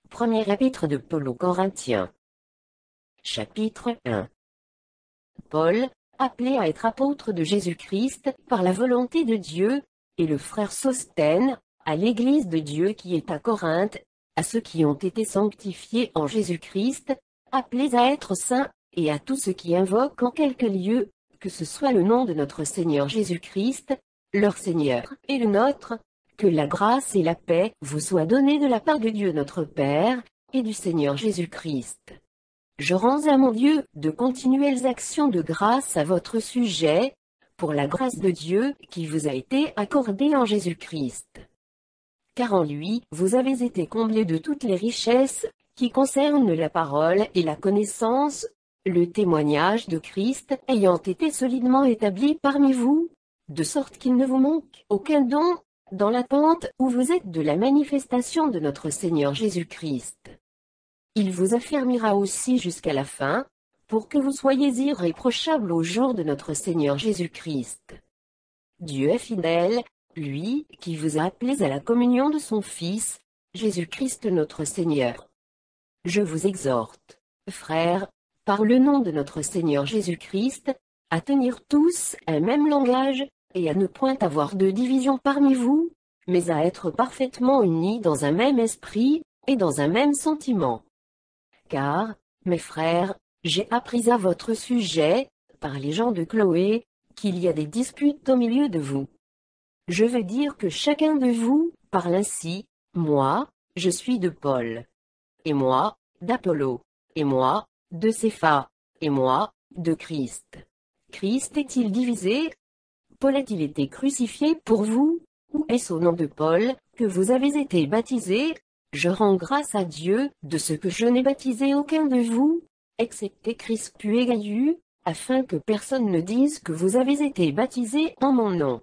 Premier épître de Paul aux Corinthiens. Chapitre 1. Paul, appelé à être apôtre de Jésus-Christ par la volonté de Dieu, et le frère Sosthène, à l'Église de Dieu qui est à Corinthe, à ceux qui ont été sanctifiés en Jésus-Christ, appelés à être saints, et à tous ceux qui invoquent en quelque lieu, que ce soit le nom de notre Seigneur Jésus-Christ, leur Seigneur et le nôtre, que la grâce et la paix vous soient données de la part de Dieu notre Père, et du Seigneur Jésus-Christ. Je rends à mon Dieu de continuelles actions de grâce à votre sujet, pour la grâce de Dieu qui vous a été accordée en Jésus-Christ. Car en lui, vous avez été comblés de toutes les richesses, qui concernent la parole et la connaissance, le témoignage de Christ ayant été solidement établi parmi vous, de sorte qu'il ne vous manque aucun don, dans l'attente où vous êtes de la manifestation de notre Seigneur Jésus-Christ. Il vous affermira aussi jusqu'à la fin, pour que vous soyez irréprochables au jour de notre Seigneur Jésus-Christ. Dieu est fidèle, lui, qui vous a appelés à la communion de son Fils, Jésus-Christ notre Seigneur. Je vous exhorte, frères, par le nom de notre Seigneur Jésus-Christ, à tenir tous un même langage, et à ne point avoir de division parmi vous, mais à être parfaitement unis dans un même esprit, et dans un même sentiment. Car, mes frères, j'ai appris à votre sujet, par les gens de Chloé, qu'il y a des disputes au milieu de vous. Je veux dire que chacun de vous parle ainsi, moi, je suis de Paul. Et moi, d'Apollo. Et moi, de Cépha. Et moi, de Christ. Christ est-il divisé? Paul a-t-il été crucifié pour vous? Ou est-ce au nom de Paul que vous avez été baptisés? Je rends grâce à Dieu de ce que je n'ai baptisé aucun de vous, excepté Crispus et Gaius, afin que personne ne dise que vous avez été baptisés en mon nom.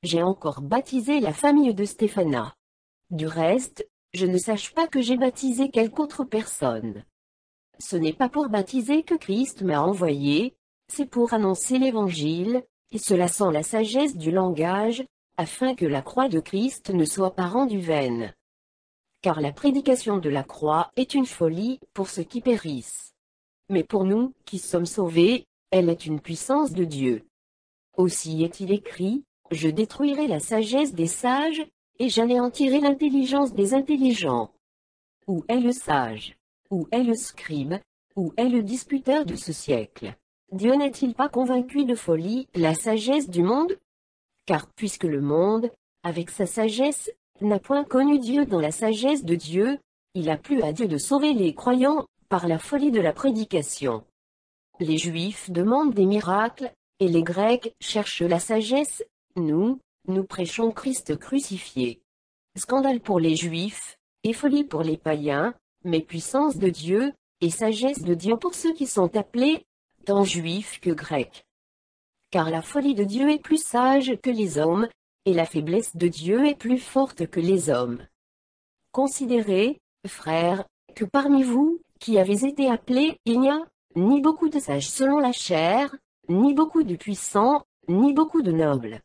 J'ai encore baptisé la famille de Stéphana. Du reste, je ne sache pas que j'ai baptisé quelque autre personne. Ce n'est pas pour baptiser que Christ m'a envoyé, c'est pour annoncer l'Évangile, et cela sans la sagesse du langage, afin que la croix de Christ ne soit pas rendue vaine. Car la prédication de la croix est une folie pour ceux qui périssent. Mais pour nous, qui sommes sauvés, elle est une puissance de Dieu. Aussi est-il écrit, je détruirai la sagesse des sages, et j'anéantirai l'intelligence des intelligents. Où est le sage? Où est le scribe? Où est le disputeur de ce siècle? Dieu n'est-il pas convaincu de folie la sagesse du monde? Car puisque le monde, avec sa sagesse, n'a point connu Dieu dans la sagesse de Dieu, il a plu à Dieu de sauver les croyants, par la folie de la prédication. Les Juifs demandent des miracles, et les Grecs cherchent la sagesse, nous prêchons Christ crucifié. Scandale pour les Juifs, et folie pour les païens, mais puissance de Dieu, et sagesse de Dieu pour ceux qui sont appelés, tant Juifs que Grecs. Car la folie de Dieu est plus sage que les hommes, et la faiblesse de Dieu est plus forte que les hommes. Considérez, frères, que parmi vous, qui avez été appelés, il n'y a ni beaucoup de sages selon la chair, ni beaucoup de puissants, ni beaucoup de nobles.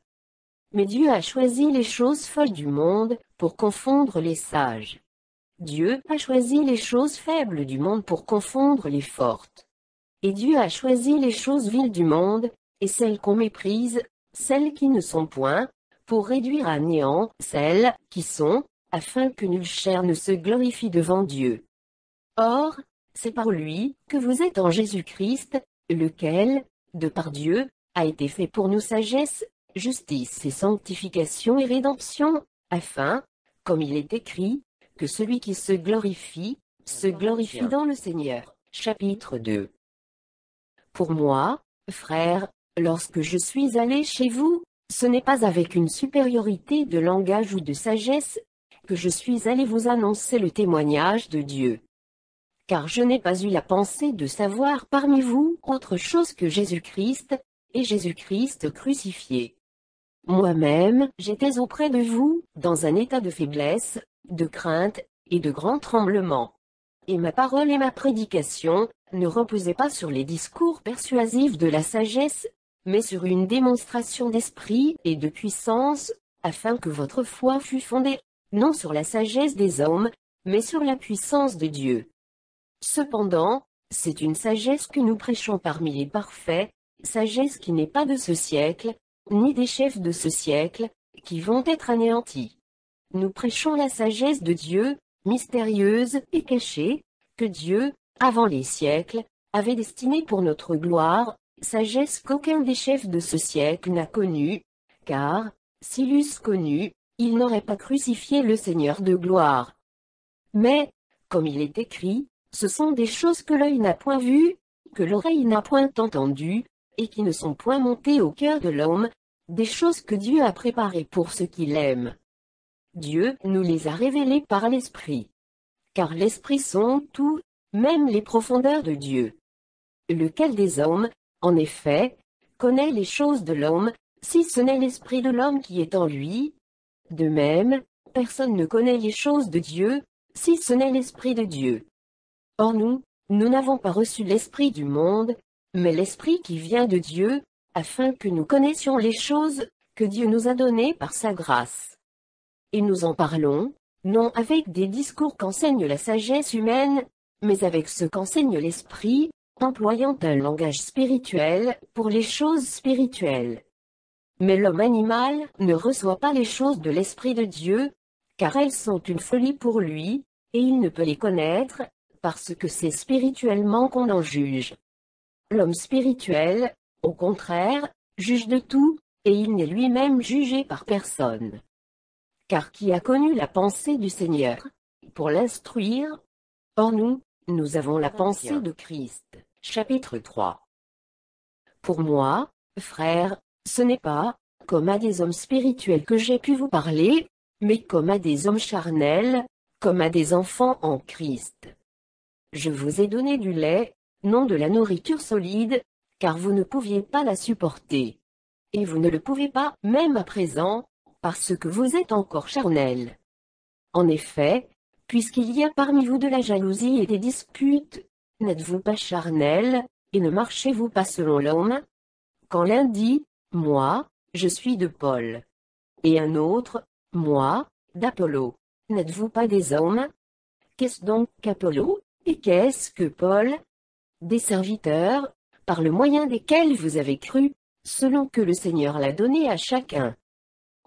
Mais Dieu a choisi les choses folles du monde, pour confondre les sages. Dieu a choisi les choses faibles du monde pour confondre les fortes. Et Dieu a choisi les choses viles du monde, et celles qu'on méprise, celles qui ne sont point, pour réduire à néant celles qui sont, afin que nulle chair ne se glorifie devant Dieu. Or, c'est par lui que vous êtes en Jésus-Christ, lequel, de par Dieu, a été fait pour nous sagesse, justice et sanctification et rédemption, afin, comme il est écrit, que celui qui se glorifie dans le Seigneur. Chapitre 2. Pour moi, frères, lorsque je suis allé chez vous, ce n'est pas avec une supériorité de langage ou de sagesse, que je suis allé vous annoncer le témoignage de Dieu. Car je n'ai pas eu la pensée de savoir parmi vous autre chose que Jésus-Christ, et Jésus-Christ crucifié. Moi-même, j'étais auprès de vous, dans un état de faiblesse, de crainte, et de grand tremblement. Et ma parole et ma prédication ne reposaient pas sur les discours persuasifs de la sagesse, mais sur une démonstration d'esprit et de puissance, afin que votre foi fût fondée, non sur la sagesse des hommes, mais sur la puissance de Dieu. Cependant, c'est une sagesse que nous prêchons parmi les parfaits, sagesse qui n'est pas de ce siècle, ni des chefs de ce siècle, qui vont être anéantis. Nous prêchons la sagesse de Dieu, mystérieuse et cachée, que Dieu, avant les siècles, avait destinée pour notre gloire, sagesse qu'aucun des chefs de ce siècle n'a connue, car, s'ils l'eussent connue, ils n'auraient pas crucifié le Seigneur de gloire. Mais, comme il est écrit, ce sont des choses que l'œil n'a point vues, que l'oreille n'a point entendues, et qui ne sont point montées au cœur de l'homme, des choses que Dieu a préparées pour ceux qui l'aiment. Dieu nous les a révélées par l'Esprit. Car l'Esprit sonde tout, même les profondeurs de Dieu. Lequel des hommes, en effet, connaît les choses de l'homme, si ce n'est l'Esprit de l'homme qui est en lui? De même, personne ne connaît les choses de Dieu, si ce n'est l'Esprit de Dieu. Or nous n'avons pas reçu l'Esprit du monde, mais l'Esprit qui vient de Dieu, afin que nous connaissions les choses que Dieu nous a données par sa grâce. Et nous en parlons, non avec des discours qu'enseigne la sagesse humaine, mais avec ce qu'enseigne l'Esprit, employant un langage spirituel pour les choses spirituelles. Mais l'homme animal ne reçoit pas les choses de l'Esprit de Dieu, car elles sont une folie pour lui, et il ne peut les connaître, parce que c'est spirituellement qu'on en juge. L'homme spirituel, au contraire, juge de tout, et il n'est lui-même jugé par personne. Car qui a connu la pensée du Seigneur, pour l'instruire? Or nous avons la pensée de Christ. Chapitre 3. Pour moi, frères, ce n'est pas, comme à des hommes spirituels que j'ai pu vous parler, mais comme à des hommes charnels, comme à des enfants en Christ. Je vous ai donné du lait, non de la nourriture solide, car vous ne pouviez pas la supporter. Et vous ne le pouvez pas, même à présent, parce que vous êtes encore charnels. En effet, puisqu'il y a parmi vous de la jalousie et des disputes, n'êtes-vous pas charnels, et ne marchez-vous pas selon l'homme? Quand l'un dit, moi, je suis de Paul, et un autre, moi, d'Apollo, n'êtes-vous pas des hommes? Qu'est-ce donc qu'Apollo, et qu'est-ce que Paul? Des serviteurs, par le moyen desquels vous avez cru, selon que le Seigneur l'a donné à chacun.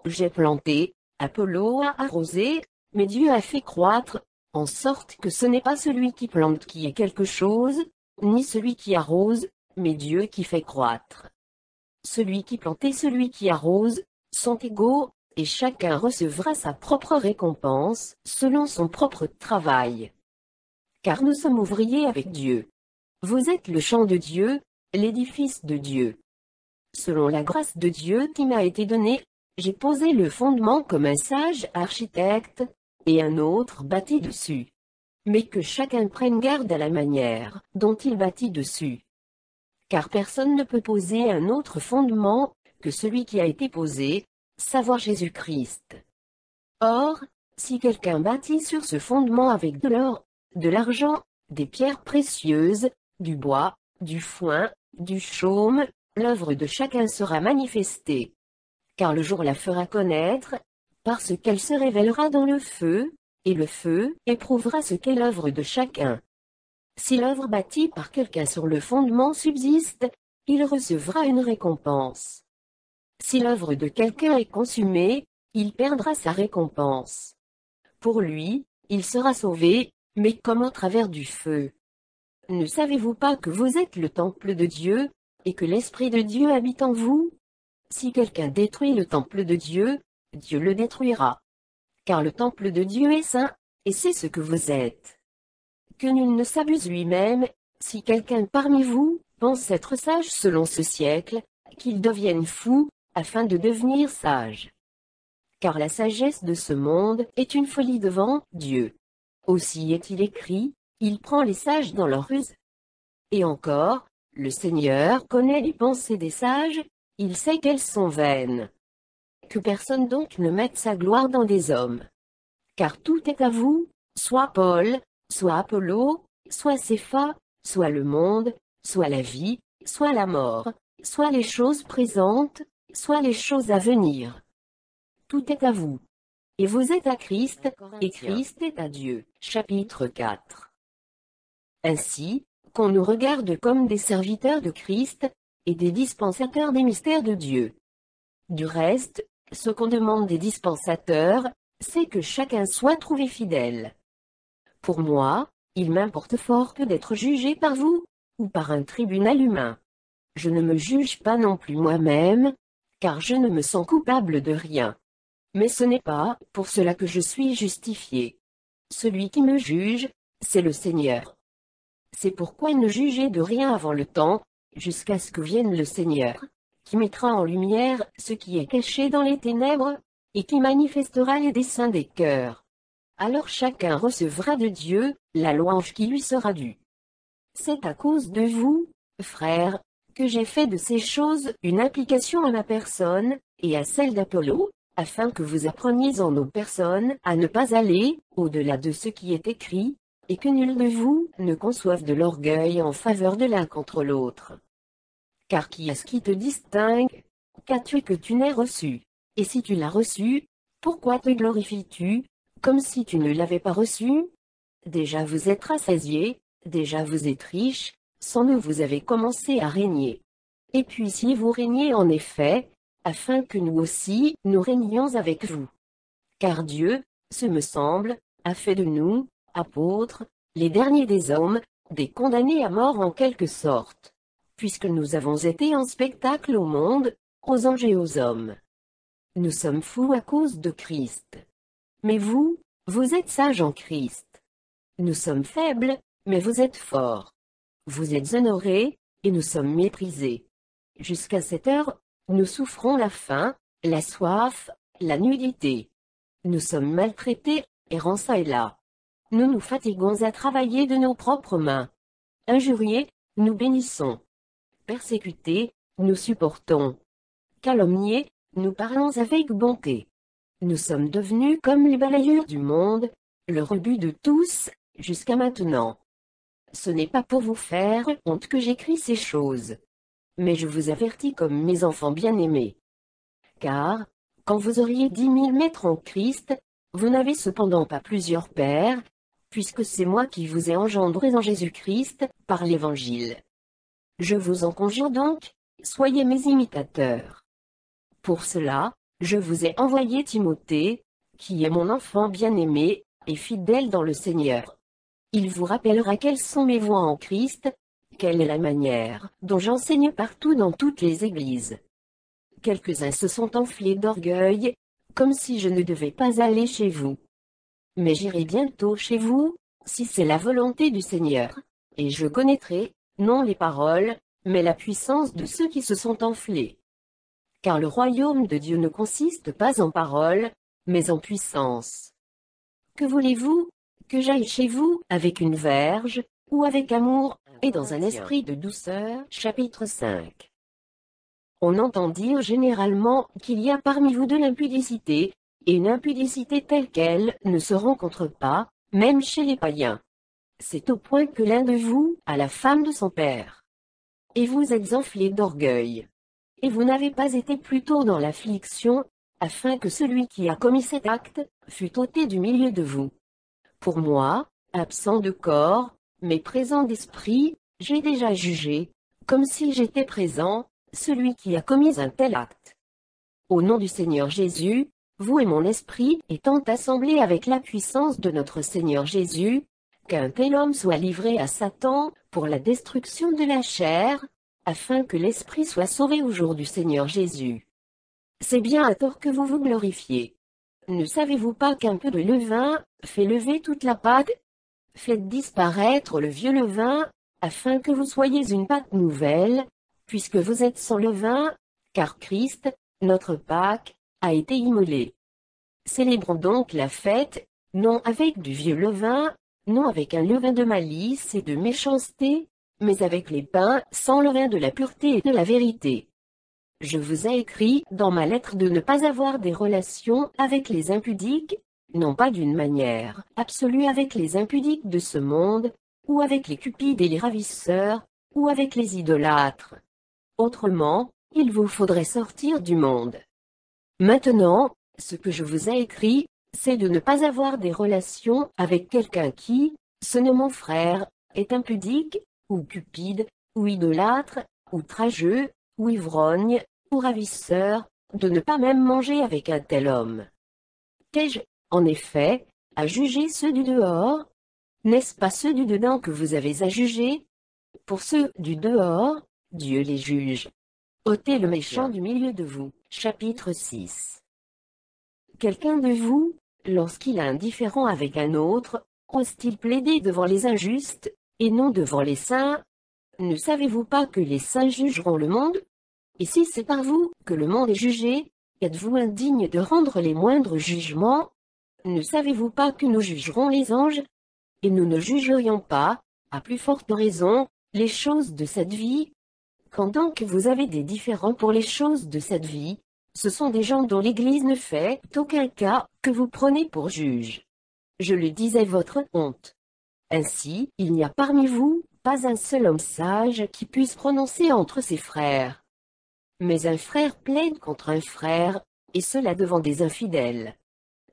J'ai planté, Apollo a arrosé, mais Dieu a fait croître, en sorte que ce n'est pas celui qui plante qui est quelque chose, ni celui qui arrose, mais Dieu qui fait croître. Celui qui plante et celui qui arrose sont égaux, et chacun recevra sa propre récompense, selon son propre travail. Car nous sommes ouvriers avec Dieu. Vous êtes le champ de Dieu, l'édifice de Dieu. Selon la grâce de Dieu qui m'a été donnée, j'ai posé le fondement comme un sage architecte, et un autre bâtit dessus. Mais que chacun prenne garde à la manière dont il bâtit dessus. Car personne ne peut poser un autre fondement que celui qui a été posé, savoir Jésus-Christ. Or, si quelqu'un bâtit sur ce fondement avec de l'or, de l'argent, des pierres précieuses, du bois, du foin, du chaume, l'œuvre de chacun sera manifestée. Car le jour la fera connaître, parce qu'elle se révélera dans le feu, et le feu éprouvera ce qu'est l'œuvre de chacun. Si l'œuvre bâtie par quelqu'un sur le fondement subsiste, il recevra une récompense. Si l'œuvre de quelqu'un est consumée, il perdra sa récompense. Pour lui, il sera sauvé, mais comme au travers du feu. Ne savez-vous pas que vous êtes le temple de Dieu, et que l'Esprit de Dieu habite en vous? Si quelqu'un détruit le temple de Dieu, Dieu le détruira. Car le temple de Dieu est saint, et c'est ce que vous êtes. Que nul ne s'abuse lui-même, si quelqu'un parmi vous pense être sage selon ce siècle, qu'il devienne fou, afin de devenir sage. Car la sagesse de ce monde est une folie devant Dieu. Aussi est-il écrit, il prend les sages dans leur ruse. Et encore, le Seigneur connaît les pensées des sages, il sait qu'elles sont vaines. Que personne donc ne mette sa gloire dans des hommes. Car tout est à vous, soit Paul, soit Apollo, soit Cépha, soit le monde, soit la vie, soit la mort, soit les choses présentes, soit les choses à venir. Tout est à vous. et vous êtes à Christ, et Christ est à Dieu. Chapitre 4. Ainsi, qu'on nous regarde comme des serviteurs de Christ, et des dispensateurs des mystères de Dieu. Du reste, ce qu'on demande des dispensateurs, c'est que chacun soit trouvé fidèle. Pour moi, il m'importe fort peu d'être jugé par vous, ou par un tribunal humain. Je ne me juge pas non plus moi-même, car je ne me sens coupable de rien. Mais ce n'est pas pour cela que je suis justifié. Celui qui me juge, c'est le Seigneur. C'est pourquoi ne jugez de rien avant le temps, jusqu'à ce que vienne le Seigneur, qui mettra en lumière ce qui est caché dans les ténèbres, et qui manifestera les desseins des cœurs. Alors chacun recevra de Dieu la louange qui lui sera due. C'est à cause de vous, frères, que j'ai fait de ces choses une application à ma personne, et à celle d'Apollo, afin que vous appreniez en nos personnes à ne pas aller au-delà de ce qui est écrit, et que nul de vous ne conçoive de l'orgueil en faveur de l'un contre l'autre. Car qui est-ce qui te distingue? Qu'as-tu que tu n'aies reçu? Et si tu l'as reçu, pourquoi te glorifies-tu, comme si tu ne l'avais pas reçu? Déjà vous êtes rassasiés, déjà vous êtes riches, sans nous vous avez commencé à régner. Et puissiez-vous régner en effet, afin que nous aussi, nous régnions avec vous. Car Dieu, ce me semble, a fait de nous, apôtres, les derniers des hommes, des condamnés à mort en quelque sorte, puisque nous avons été en spectacle au monde, aux anges et aux hommes. Nous sommes fous à cause de Christ. Mais vous, vous êtes sages en Christ. Nous sommes faibles, mais vous êtes forts. Vous êtes honorés, et nous sommes méprisés. Jusqu'à cette heure, nous souffrons la faim, la soif, la nudité. Nous sommes maltraités, errant çà et là. Nous nous fatiguons à travailler de nos propres mains. Injuriés, nous bénissons. Persécutés, nous supportons. Calomniés, nous parlons avec bonté. Nous sommes devenus comme les balayures du monde, le rebut de tous, jusqu'à maintenant. Ce n'est pas pour vous faire honte que j'écris ces choses. Mais je vous avertis comme mes enfants bien-aimés. Car, quand vous auriez 10 000 maîtres en Christ, vous n'avez cependant pas plusieurs pères, puisque c'est moi qui vous ai engendrés en Jésus-Christ, par l'Évangile. Je vous en conjure donc, soyez mes imitateurs. Pour cela, je vous ai envoyé Timothée, qui est mon enfant bien-aimé, et fidèle dans le Seigneur. Il vous rappellera quelles sont mes voies en Christ, quelle est la manière dont j'enseigne partout dans toutes les églises. Quelques-uns se sont enflés d'orgueil, comme si je ne devais pas aller chez vous. Mais j'irai bientôt chez vous, si c'est la volonté du Seigneur, et je connaîtrai, non les paroles, mais la puissance de ceux qui se sont enflés. Car le royaume de Dieu ne consiste pas en paroles, mais en puissance. Que voulez-vous? Que j'aille chez vous avec une verge, ou avec amour, et dans un esprit de douceur? Chapitre 5. On entend dire généralement qu'il y a parmi vous de l'impudicité, et une impudicité telle qu'elle ne se rencontre pas, même chez les païens. C'est au point que l'un de vous a la femme de son père. Et vous êtes enflés d'orgueil. Et vous n'avez pas été plutôt dans l'affliction, afin que celui qui a commis cet acte fût ôté du milieu de vous. Pour moi, absent de corps, mais présent d'esprit, j'ai déjà jugé, comme si j'étais présent, celui qui a commis un tel acte. Au nom du Seigneur Jésus, vous et mon esprit étant assemblés avec la puissance de notre Seigneur Jésus, qu'un tel homme soit livré à Satan pour la destruction de la chair, afin que l'esprit soit sauvé au jour du Seigneur Jésus. C'est bien à tort que vous vous glorifiez. Ne savez-vous pas qu'un peu de levain fait lever toute la pâte? Faites disparaître le vieux levain, afin que vous soyez une pâte nouvelle, puisque vous êtes sans levain, car Christ, notre Pâque, a été immolé. Célébrons donc la fête, non avec du vieux levain, non avec un levain de malice et de méchanceté, mais avec les pains sans levain de la pureté et de la vérité. Je vous ai écrit dans ma lettre de ne pas avoir des relations avec les impudiques, non pas d'une manière absolue avec les impudiques de ce monde, ou avec les cupides et les ravisseurs, ou avec les idolâtres. Autrement, il vous faudrait sortir du monde. Maintenant, ce que je vous ai écrit, c'est de ne pas avoir des relations avec quelqu'un qui, se nommant frère, est impudique, ou cupide, ou idolâtre, outrageux, ou ivrogne, ou ravisseur, de ne pas même manger avec un tel homme. Qu'ai-je, en effet, à juger ceux du dehors? N'est-ce pas ceux du dedans que vous avez à juger? Pour ceux du dehors, Dieu les juge. Ôtez le méchant du milieu de vous. Chapitre 6. Quelqu'un de vous, lorsqu'il est indifférent avec un autre, ose-t-il plaider devant les injustes, et non devant les saints? Ne savez-vous pas que les saints jugeront le monde? Et si c'est par vous que le monde est jugé, êtes-vous indigne de rendre les moindres jugements? Ne savez-vous pas que nous jugerons les anges? Et nous ne jugerions pas, à plus forte raison, les choses de cette vie? Quand donc vous avez des différends pour les choses de cette vie, ce sont des gens dont l'Église ne fait aucun cas que vous prenez pour juges. Je le dis à votre honte. Ainsi, il n'y a parmi vous pas un seul homme sage qui puisse prononcer entre ses frères. Mais un frère plaide contre un frère, et cela devant des infidèles.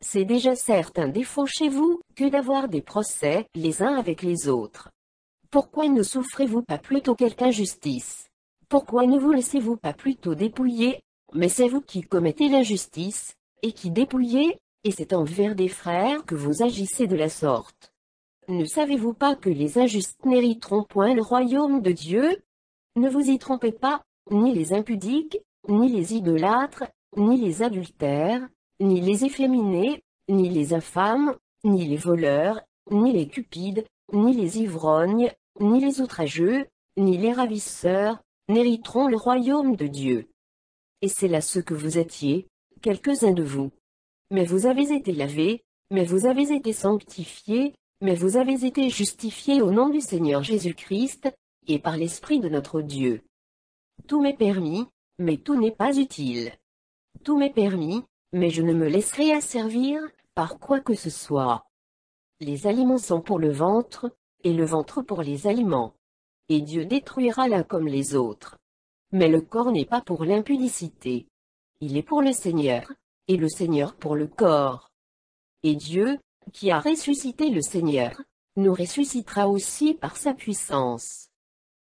C'est déjà certes un défaut chez vous que d'avoir des procès les uns avec les autres. Pourquoi ne souffrez-vous pas plutôt quelque injustice? Pourquoi ne vous laissez-vous pas plutôt dépouiller? Mais c'est vous qui commettez l'injustice, et qui dépouillez, et c'est envers des frères que vous agissez de la sorte. Ne savez-vous pas que les injustes n'hériteront point le royaume de Dieu? Ne vous y trompez pas, ni les impudiques, ni les idolâtres, ni les adultères, ni les efféminés, ni les infâmes, ni les voleurs, ni les cupides, ni les ivrognes, ni les outrageux, ni les ravisseurs, n'hériteront le royaume de Dieu. Et c'est là ce que vous étiez, quelques-uns de vous. Mais vous avez été lavés, mais vous avez été sanctifiés, mais vous avez été justifiés au nom du Seigneur Jésus-Christ, et par l'Esprit de notre Dieu. Tout m'est permis, mais tout n'est pas utile. Tout m'est permis, mais je ne me laisserai asservir par quoi que ce soit. Les aliments sont pour le ventre, et le ventre pour les aliments. Et Dieu détruira l'un comme les autres. Mais le corps n'est pas pour l'impudicité. Il est pour le Seigneur, et le Seigneur pour le corps. Et Dieu, qui a ressuscité le Seigneur, nous ressuscitera aussi par sa puissance.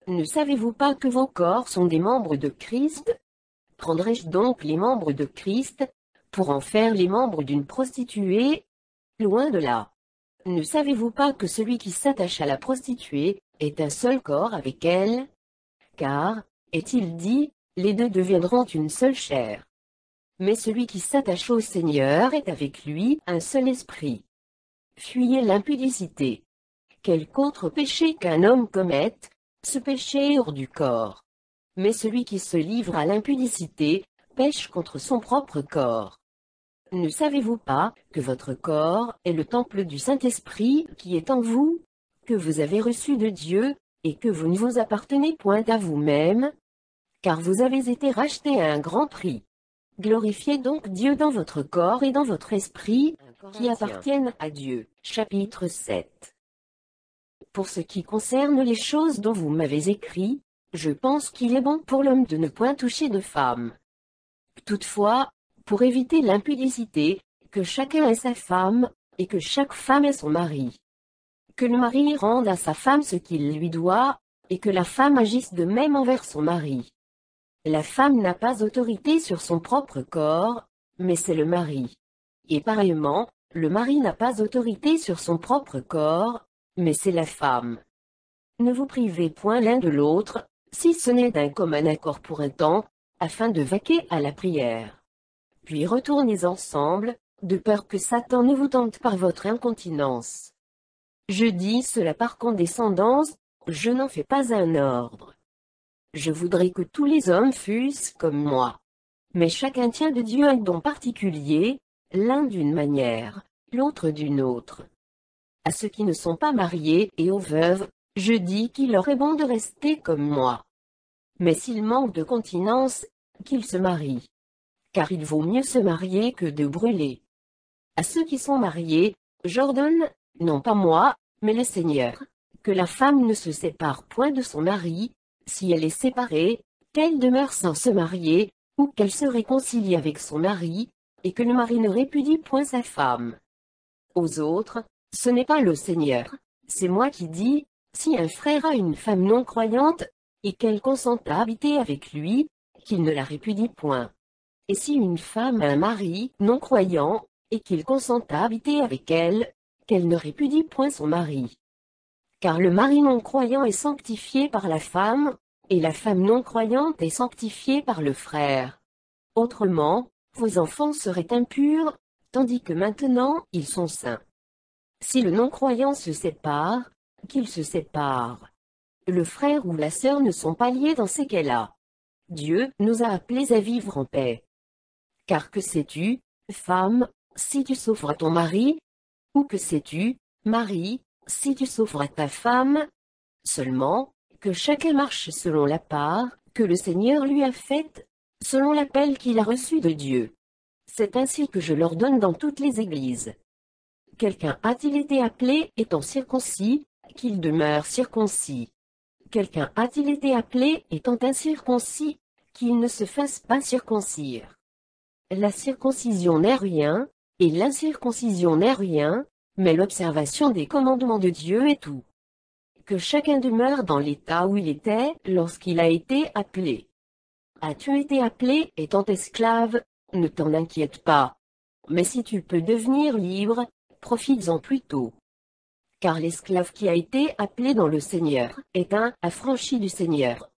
Ne savez-vous pas que vos corps sont des membres de Christ? Prendrai-je donc les membres de Christ, pour en faire les membres d'une prostituée? Loin de là. Ne savez-vous pas que celui qui s'attache à la prostituée est un seul corps avec elle? Car, est-il dit, les deux deviendront une seule chair. Mais celui qui s'attache au Seigneur est avec lui un seul esprit. Fuyez l'impudicité. Quelque autre péché qu'un homme commette, ce péché est hors du corps. Mais celui qui se livre à l'impudicité, pêche contre son propre corps. Ne savez-vous pas que votre corps est le temple du Saint-Esprit qui est en vous, que vous avez reçu de Dieu, et que vous ne vous appartenez point à vous-même? Car vous avez été rachetés à un grand prix. Glorifiez donc Dieu dans votre corps et dans votre esprit, qui appartiennent à Dieu. Chapitre 7. Pour ce qui concerne les choses dont vous m'avez écrit, je pense qu'il est bon pour l'homme de ne point toucher de femme. Toutefois, pour éviter l'impudicité, que chacun ait sa femme, et que chaque femme ait son mari. Que le mari rende à sa femme ce qu'il lui doit, et que la femme agisse de même envers son mari. La femme n'a pas autorité sur son propre corps, mais c'est le mari. Et pareillement, le mari n'a pas autorité sur son propre corps, mais c'est la femme. Ne vous privez point l'un de l'autre, si ce n'est d'un commun accord pour un temps, afin de vaquer à la prière. Puis retournez ensemble, de peur que Satan ne vous tente par votre incontinence. Je dis cela par condescendance, je n'en fais pas un ordre. Je voudrais que tous les hommes fussent comme moi. Mais chacun tient de Dieu un don particulier, l'un d'une manière, l'autre d'une autre. À ceux qui ne sont pas mariés et aux veuves, je dis qu'il leur est bon de rester comme moi. Mais s'ils manquent de continence, qu'ils se marient. Car il vaut mieux se marier que de brûler. À ceux qui sont mariés, j'ordonne, non pas moi, mais le Seigneur, que la femme ne se sépare point de son mari, si elle est séparée, qu'elle demeure sans se marier, ou qu'elle se réconcilie avec son mari, et que le mari ne répudie point sa femme. Aux autres, ce n'est pas le Seigneur, c'est moi qui dis, si un frère a une femme non croyante, et qu'elle consente à habiter avec lui, qu'il ne la répudie point. Et si une femme a un mari non croyant, et qu'il consente à habiter avec elle, qu'elle ne répudie point son mari. Car le mari non croyant est sanctifié par la femme, et la femme non croyante est sanctifiée par le frère. Autrement, vos enfants seraient impurs, tandis que maintenant ils sont saints. Si le non-croyant se sépare, qu'il se sépare. Le frère ou la sœur ne sont pas liés dans ces cas-là. Dieu nous a appelés à vivre en paix. Car que sais-tu, femme, si tu sauveras ton mari? Ou que sais-tu, mari, si tu sauveras ta femme? Seulement, que chacun marche selon la part que le Seigneur lui a faite, selon l'appel qu'il a reçu de Dieu. C'est ainsi que je l'ordonne dans toutes les églises. Quelqu'un a-t-il été appelé étant circoncis, qu'il demeure circoncis? Quelqu'un a-t-il été appelé étant incirconcis, qu'il ne se fasse pas circoncire? La circoncision n'est rien, et l'incirconcision n'est rien, mais l'observation des commandements de Dieu est tout. Que chacun demeure dans l'état où il était lorsqu'il a été appelé. As-tu été appelé étant esclave? Ne t'en inquiète pas. Mais si tu peux devenir libre, profites-en plutôt. Car l'esclave qui a été appelé dans le Seigneur est un affranchi du Seigneur.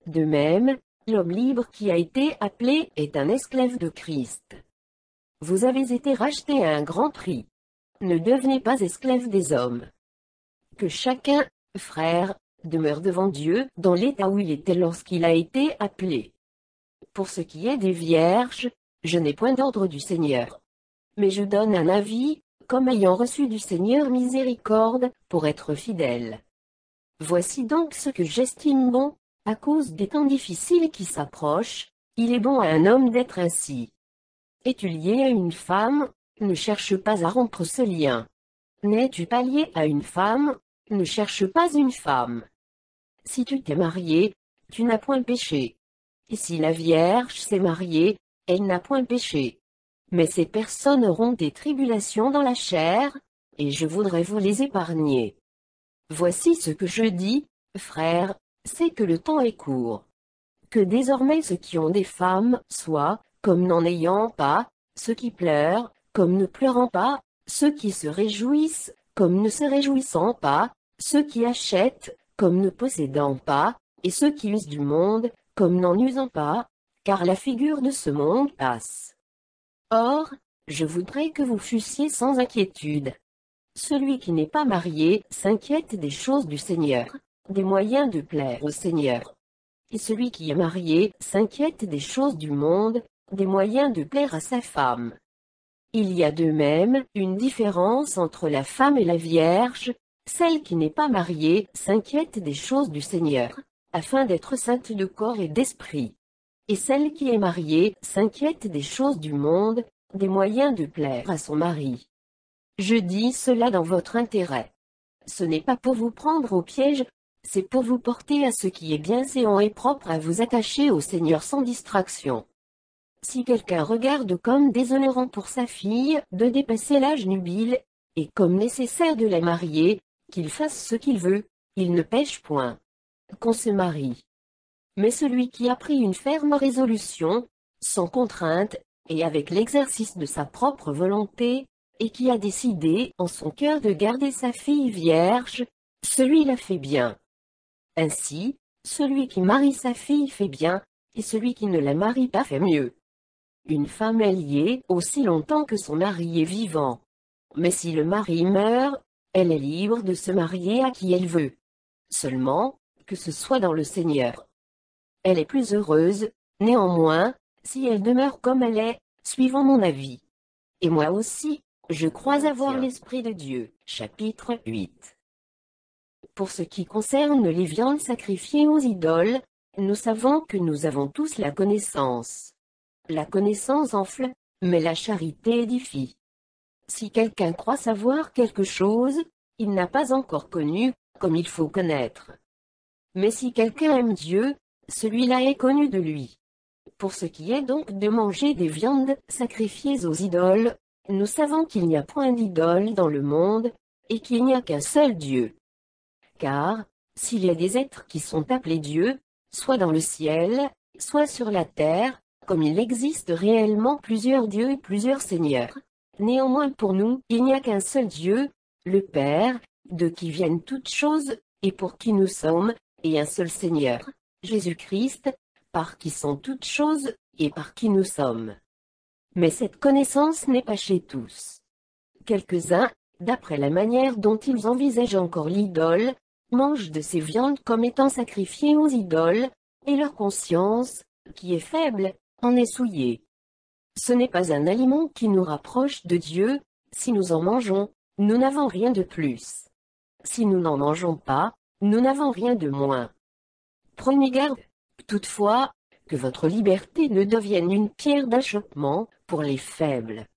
De même, l'homme libre qui a été appelé est un esclave de Christ. Vous avez été rachetés à un grand prix. Ne devenez pas esclaves des hommes. Que chacun, frère, demeure devant Dieu dans l'état où il était lorsqu'il a été appelé. Pour ce qui est des vierges, je n'ai point d'ordre du Seigneur. Mais je donne un avis, comme ayant reçu du Seigneur miséricorde, pour être fidèle. Voici donc ce que j'estime bon, à cause des temps difficiles qui s'approchent, il est bon à un homme d'être ainsi. Es-tu lié à une femme? Ne cherche pas à rompre ce lien. N'es-tu pas lié à une femme? Ne cherche pas une femme. Si tu t'es marié, tu n'as point péché. Et si la Vierge s'est mariée, elle n'a point péché. Mais ces personnes auront des tribulations dans la chair, et je voudrais vous les épargner. Voici ce que je dis, frères, c'est que le temps est court. Que désormais ceux qui ont des femmes soient, comme n'en ayant pas, ceux qui pleurent, comme ne pleurant pas, ceux qui se réjouissent, comme ne se réjouissant pas, ceux qui achètent, comme ne possédant pas, et ceux qui usent du monde, comme n'en usant pas, car la figure de ce monde passe. Or, je voudrais que vous fussiez sans inquiétude. Celui qui n'est pas marié s'inquiète des choses du Seigneur, des moyens de plaire au Seigneur. Et celui qui est marié s'inquiète des choses du monde, des moyens de plaire à sa femme. Il y a de même une différence entre la femme et la Vierge. Celle qui n'est pas mariée s'inquiète des choses du Seigneur, afin d'être sainte de corps et d'esprit. Et celle qui est mariée s'inquiète des choses du monde, des moyens de plaire à son mari. Je dis cela dans votre intérêt. Ce n'est pas pour vous prendre au piège, c'est pour vous porter à ce qui est bienséant et propre à vous attacher au Seigneur sans distraction. Si quelqu'un regarde comme déshonorant pour sa fille de dépasser l'âge nubile, et comme nécessaire de la marier, qu'il fasse ce qu'il veut, il ne pêche point. Qu'on se marie. Mais celui qui a pris une ferme résolution, sans contrainte, et avec l'exercice de sa propre volonté, et qui a décidé en son cœur de garder sa fille vierge, celui-là fait bien. Ainsi, celui qui marie sa fille fait bien, et celui qui ne la marie pas fait mieux. Une femme est liée aussi longtemps que son mari est vivant. Mais si le mari meurt, elle est libre de se marier à qui elle veut. Seulement, que ce soit dans le Seigneur. Elle est plus heureuse, néanmoins, si elle demeure comme elle est, suivant mon avis. Et moi aussi, je crois avoir l'Esprit de Dieu. Chapitre 8. Pour ce qui concerne les viandes sacrifiées aux idoles, nous savons que nous avons tous la connaissance. La connaissance enfle, mais la charité édifie. Si quelqu'un croit savoir quelque chose, il n'a pas encore connu, comme il faut connaître. Mais si quelqu'un aime Dieu, celui-là est connu de lui. Pour ce qui est donc de manger des viandes sacrifiées aux idoles, nous savons qu'il n'y a point d'idole dans le monde, et qu'il n'y a qu'un seul Dieu. Car, s'il y a des êtres qui sont appelés dieux, soit dans le ciel, soit sur la terre, comme il existe réellement plusieurs dieux et plusieurs seigneurs, néanmoins pour nous, il n'y a qu'un seul Dieu, le Père, de qui viennent toutes choses, et pour qui nous sommes, et un seul Seigneur, Jésus-Christ, par qui sont toutes choses, et par qui nous sommes. Mais cette connaissance n'est pas chez tous. Quelques-uns, d'après la manière dont ils envisagent encore l'idole, mangent de ces viandes comme étant sacrifiées aux idoles, et leur conscience, qui est faible, en est souillée. Ce n'est pas un aliment qui nous rapproche de Dieu, si nous en mangeons, nous n'avons rien de plus. Si nous n'en mangeons pas, nous n'avons rien de moins. Prenez garde, toutefois, que votre liberté ne devienne une pierre d'achoppement pour les faibles.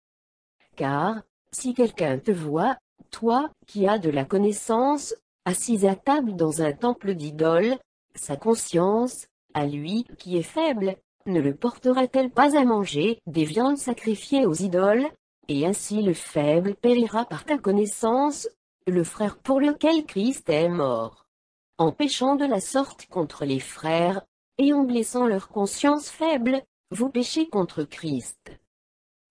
Car, si quelqu'un te voit, toi, qui as de la connaissance, assis à table dans un temple d'idoles, sa conscience, à lui, qui est faible, ne le portera-t-elle pas à manger des viandes sacrifiées aux idoles, et ainsi le faible périra par ta connaissance, le frère pour lequel Christ est mort. En péchant de la sorte contre les frères, et en blessant leur conscience faible, vous péchez contre Christ.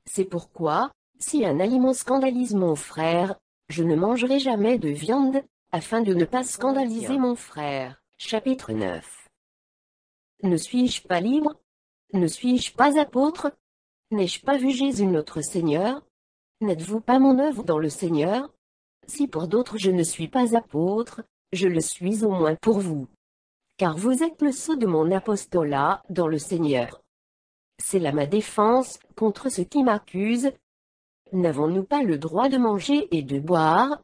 C'est pourquoi, si un aliment scandalise mon frère, je ne mangerai jamais de viande, afin de ne pas scandaliser mon frère. Chapitre 9. Ne suis-je pas libre? Ne suis-je pas apôtre? N'ai-je pas vu Jésus notre Seigneur? N'êtes-vous pas mon œuvre dans le Seigneur? Si pour d'autres je ne suis pas apôtre, je le suis au moins pour vous. Car vous êtes le sceau de mon apostolat dans le Seigneur. C'est là ma défense contre ceux qui m'accusent. N'avons-nous pas le droit de manger et de boire?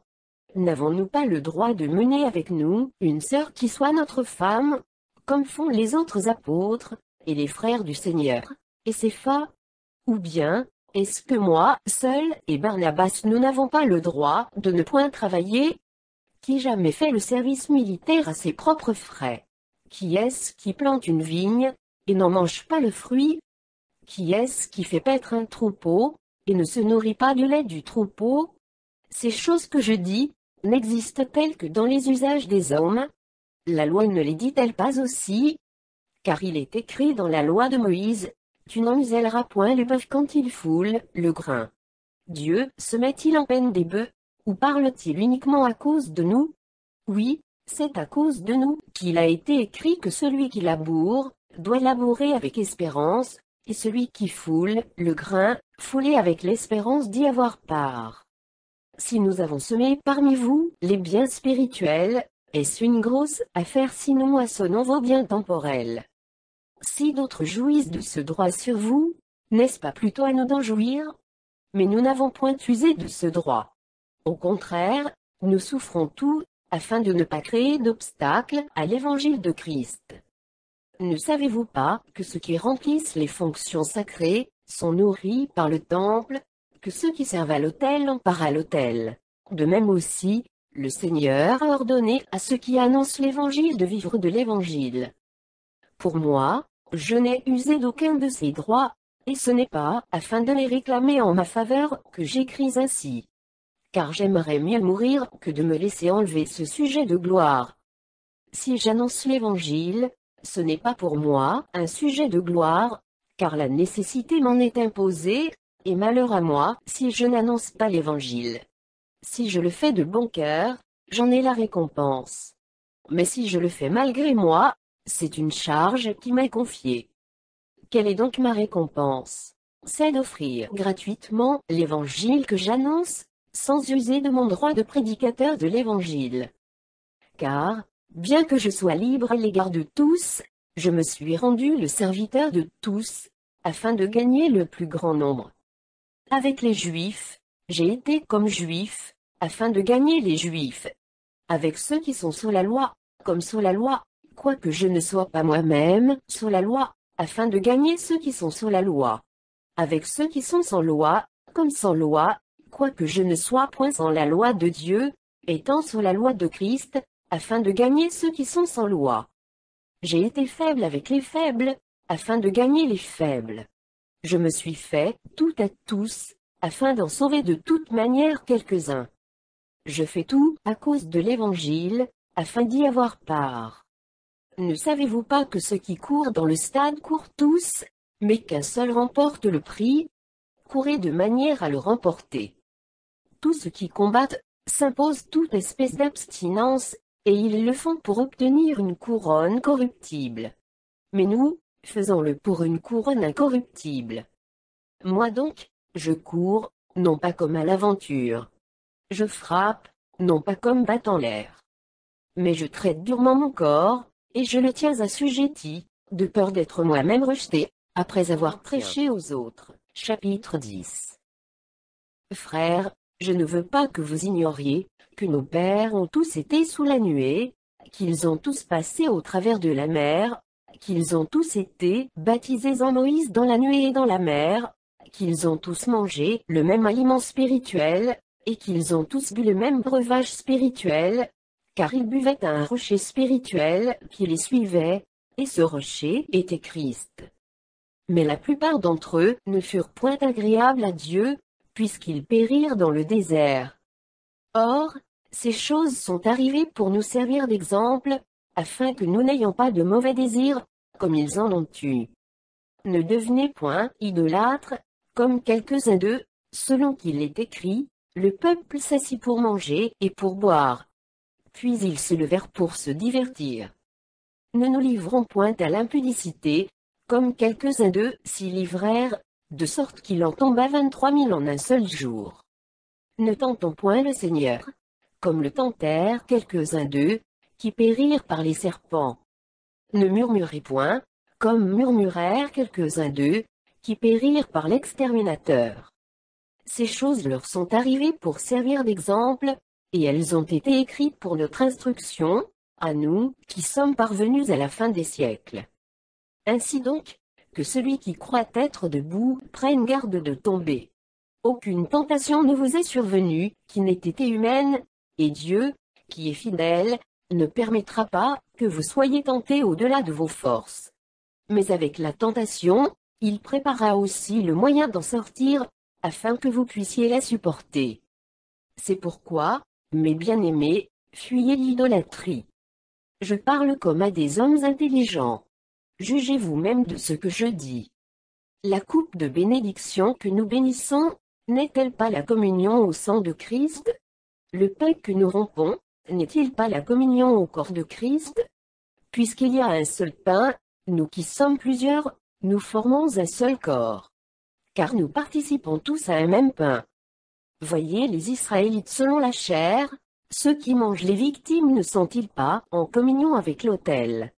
N'avons-nous pas le droit de mener avec nous une sœur qui soit notre femme, comme font les autres apôtres, et les frères du Seigneur, et Cépha? Ou bien, est-ce que moi, seul, et Barnabas nous n'avons pas le droit de ne point travailler? Qui jamais fait le service militaire à ses propres frais? Qui est-ce qui plante une vigne, et n'en mange pas le fruit? Qui est-ce qui fait paître un troupeau, et ne se nourrit pas du lait du troupeau? Ces choses que je dis, n'existent-elles que dans les usages des hommes? La loi ne les dit-elle pas aussi? Car il est écrit dans la loi de Moïse, tu n'enmuselleras point le bœuf quand il foule le grain. Dieu se met-il en peine des bœufs, ou parle-t-il uniquement à cause de nous? Oui, c'est à cause de nous qu'il a été écrit que celui qui laboure, doit labourer avec espérance, et celui qui foule le grain, fouler avec l'espérance d'y avoir part. Si nous avons semé parmi vous les biens spirituels, est-ce une grosse affaire si nous moissonnons vos biens temporels? Si d'autres jouissent de ce droit sur vous, n'est-ce pas plutôt à nous d'en jouir? Mais nous n'avons point usé de ce droit. Au contraire, nous souffrons tout, afin de ne pas créer d'obstacles à l'évangile de Christ. Ne savez-vous pas que ceux qui remplissent les fonctions sacrées sont nourris par le temple, que ceux qui servent à l'autel ont part à l'autel? De même aussi, le Seigneur a ordonné à ceux qui annoncent l'évangile de vivre de l'évangile. Pour moi, je n'ai usé d'aucun de ces droits, et ce n'est pas afin de les réclamer en ma faveur que j'écris ainsi. Car j'aimerais mieux mourir que de me laisser enlever ce sujet de gloire. Si j'annonce l'évangile, ce n'est pas pour moi un sujet de gloire, car la nécessité m'en est imposée, et malheur à moi si je n'annonce pas l'évangile. Si je le fais de bon cœur, j'en ai la récompense. Mais si je le fais malgré moi, c'est une charge qui m'est confiée. Quelle est donc ma récompense? C'est d'offrir gratuitement l'évangile que j'annonce, sans user de mon droit de prédicateur de l'évangile. Car, bien que je sois libre à l'égard de tous, je me suis rendu le serviteur de tous, afin de gagner le plus grand nombre. Avec les Juifs, j'ai été comme Juif, afin de gagner les Juifs. Avec ceux qui sont sous la loi, comme sous la loi, quoique je ne sois pas moi-même sous la loi, afin de gagner ceux qui sont sous la loi. Avec ceux qui sont sans loi, comme sans loi, quoique je ne sois point sans la loi de Dieu, étant sous la loi de Christ, afin de gagner ceux qui sont sans loi. J'ai été faible avec les faibles, afin de gagner les faibles. Je me suis fait, tout à tous, afin d'en sauver de toute manière quelques-uns. Je fais tout, à cause de l'Évangile, afin d'y avoir part. Ne savez-vous pas que ceux qui courent dans le stade courent tous, mais qu'un seul remporte le prix? Courez de manière à le remporter. Tous ceux qui combattent, s'imposent toute espèce d'abstinence, et ils le font pour obtenir une couronne corruptible. Mais nous, faisons-le pour une couronne incorruptible. Moi donc, je cours, non pas comme à l'aventure. Je frappe, non pas comme battant l'air. Mais je traite durement mon corps, et je le tiens assujetti, de peur d'être moi-même rejeté, après avoir prêché aux autres. Chapitre 10. Frères, je ne veux pas que vous ignoriez, que nos pères ont tous été sous la nuée, qu'ils ont tous passé au travers de la mer, qu'ils ont tous été baptisés en Moïse dans la nuée et dans la mer, qu'ils ont tous mangé le même aliment spirituel, et qu'ils ont tous bu le même breuvage spirituel, car ils buvaient à un rocher spirituel qui les suivait, et ce rocher était Christ. Mais la plupart d'entre eux ne furent point agréables à Dieu, puisqu'ils périrent dans le désert. Or, ces choses sont arrivées pour nous servir d'exemple, afin que nous n'ayons pas de mauvais désirs, comme ils en ont eu. Ne devenez point idolâtres, comme quelques-uns d'eux, selon qu'il est écrit, le peuple s'assit pour manger et pour boire. Puis ils se levèrent pour se divertir. Ne nous livrons point à l'impudicité, comme quelques-uns d'eux s'y livrèrent, de sorte qu'il en tomba 23 000 en un seul jour. Ne tentons point le Seigneur, comme le tentèrent quelques-uns d'eux, qui périrent par les serpents. Ne murmurez point, comme murmurèrent quelques-uns d'eux, qui périrent par l'exterminateur. Ces choses leur sont arrivées pour servir d'exemple, et elles ont été écrites pour notre instruction, à nous, qui sommes parvenus à la fin des siècles. Ainsi donc, que celui qui croit être debout prenne garde de tomber. Aucune tentation ne vous est survenue, qui n'ait été humaine, et Dieu, qui est fidèle, ne permettra pas que vous soyez tentés au-delà de vos forces. Mais avec la tentation, il prépara aussi le moyen d'en sortir, afin que vous puissiez la supporter. C'est pourquoi, mes bien-aimés, fuyez l'idolâtrie. Je parle comme à des hommes intelligents. Jugez vous-même de ce que je dis. La coupe de bénédiction que nous bénissons, n'est-elle pas la communion au sang de Christ? Le pain que nous rompons, n'est-il pas la communion au corps de Christ? Puisqu'il y a un seul pain, nous qui sommes plusieurs, nous formons un seul corps. Car nous participons tous à un même pain. Voyez les Israélites selon la chair, ceux qui mangent les victimes ne sont-ils pas en communion avec l'autel?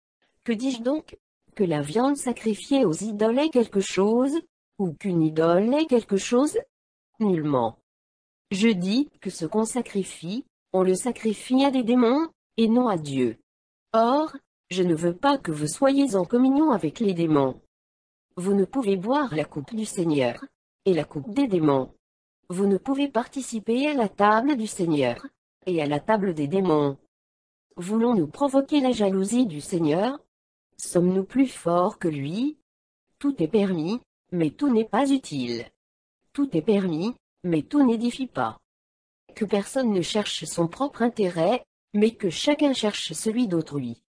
Que dis-je donc? Que la viande sacrifiée aux idoles est quelque chose, ou qu'une idole est quelque chose? Nullement. Je dis que ce qu'on sacrifie, on le sacrifie à des démons, et non à Dieu. Or, je ne veux pas que vous soyez en communion avec les démons. Vous ne pouvez boire la coupe du Seigneur, et la coupe des démons. Vous ne pouvez participer à la table du Seigneur, et à la table des démons. Voulons-nous provoquer la jalousie du Seigneur? Sommes-nous plus forts que lui? Tout est permis, mais tout n'est pas utile. Tout est permis, mais tout n'édifie pas. Que personne ne cherche son propre intérêt, mais que chacun cherche celui d'autrui.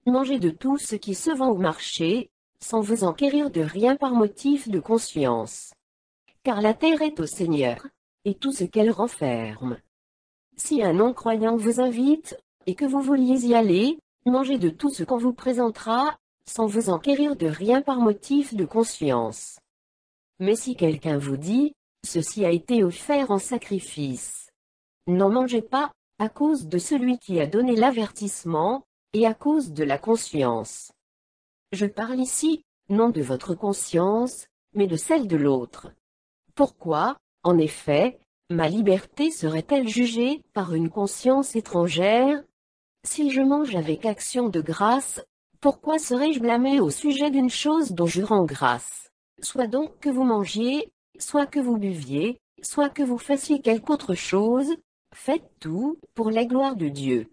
Mangez de tout ce qui se vend au marché, sans vous enquérir de rien par motif de conscience. Car la terre est au Seigneur, et tout ce qu'elle renferme. Si un non-croyant vous invite, et que vous vouliez y aller, mangez de tout ce qu'on vous présentera, sans vous enquérir de rien par motif de conscience. Mais si quelqu'un vous dit, ceci a été offert en sacrifice, n'en mangez pas, à cause de celui qui a donné l'avertissement, et à cause de la conscience. Je parle ici, non de votre conscience, mais de celle de l'autre. Pourquoi, en effet, ma liberté serait-elle jugée par une conscience étrangère? Si je mange avec action de grâce, pourquoi serais-je blâmé au sujet d'une chose dont je rends grâce? Soit donc que vous mangiez, soit que vous buviez, soit que vous fassiez quelque autre chose, faites tout pour la gloire de Dieu.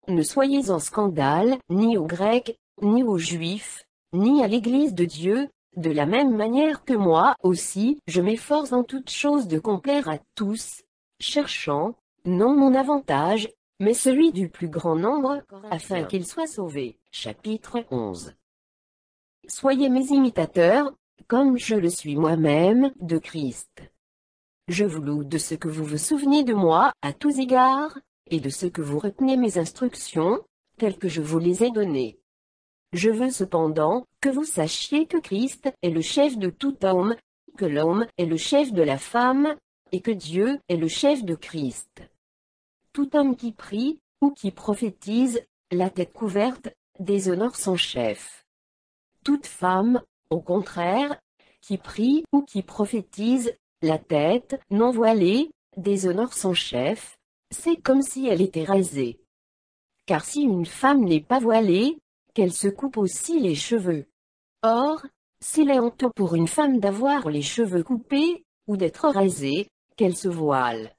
Ne soyez en scandale, ni aux Grecs, ni aux Juifs, ni à l'Église de Dieu, de la même manière que moi aussi, je m'efforce en toutes choses de complaire à tous, cherchant, non mon avantage, mais celui du plus grand nombre, afin qu'ils soient sauvés. Chapitre 11. Soyez mes imitateurs, comme je le suis moi-même, de Christ. Je vous loue de ce que vous vous souvenez de moi, à tous égards, et de ce que vous retenez mes instructions, telles que je vous les ai données. Je veux cependant que vous sachiez que Christ est le chef de tout homme, que l'homme est le chef de la femme, et que Dieu est le chef de Christ. Tout homme qui prie, ou qui prophétise, la tête couverte, déshonore son chef. Toute femme, au contraire, qui prie ou qui prophétise, la tête non voilée, déshonore son chef, c'est comme si elle était rasée. Car si une femme n'est pas voilée, qu'elle se coupe aussi les cheveux. Or, s'il est honteux pour une femme d'avoir les cheveux coupés, ou d'être rasée, qu'elle se voile.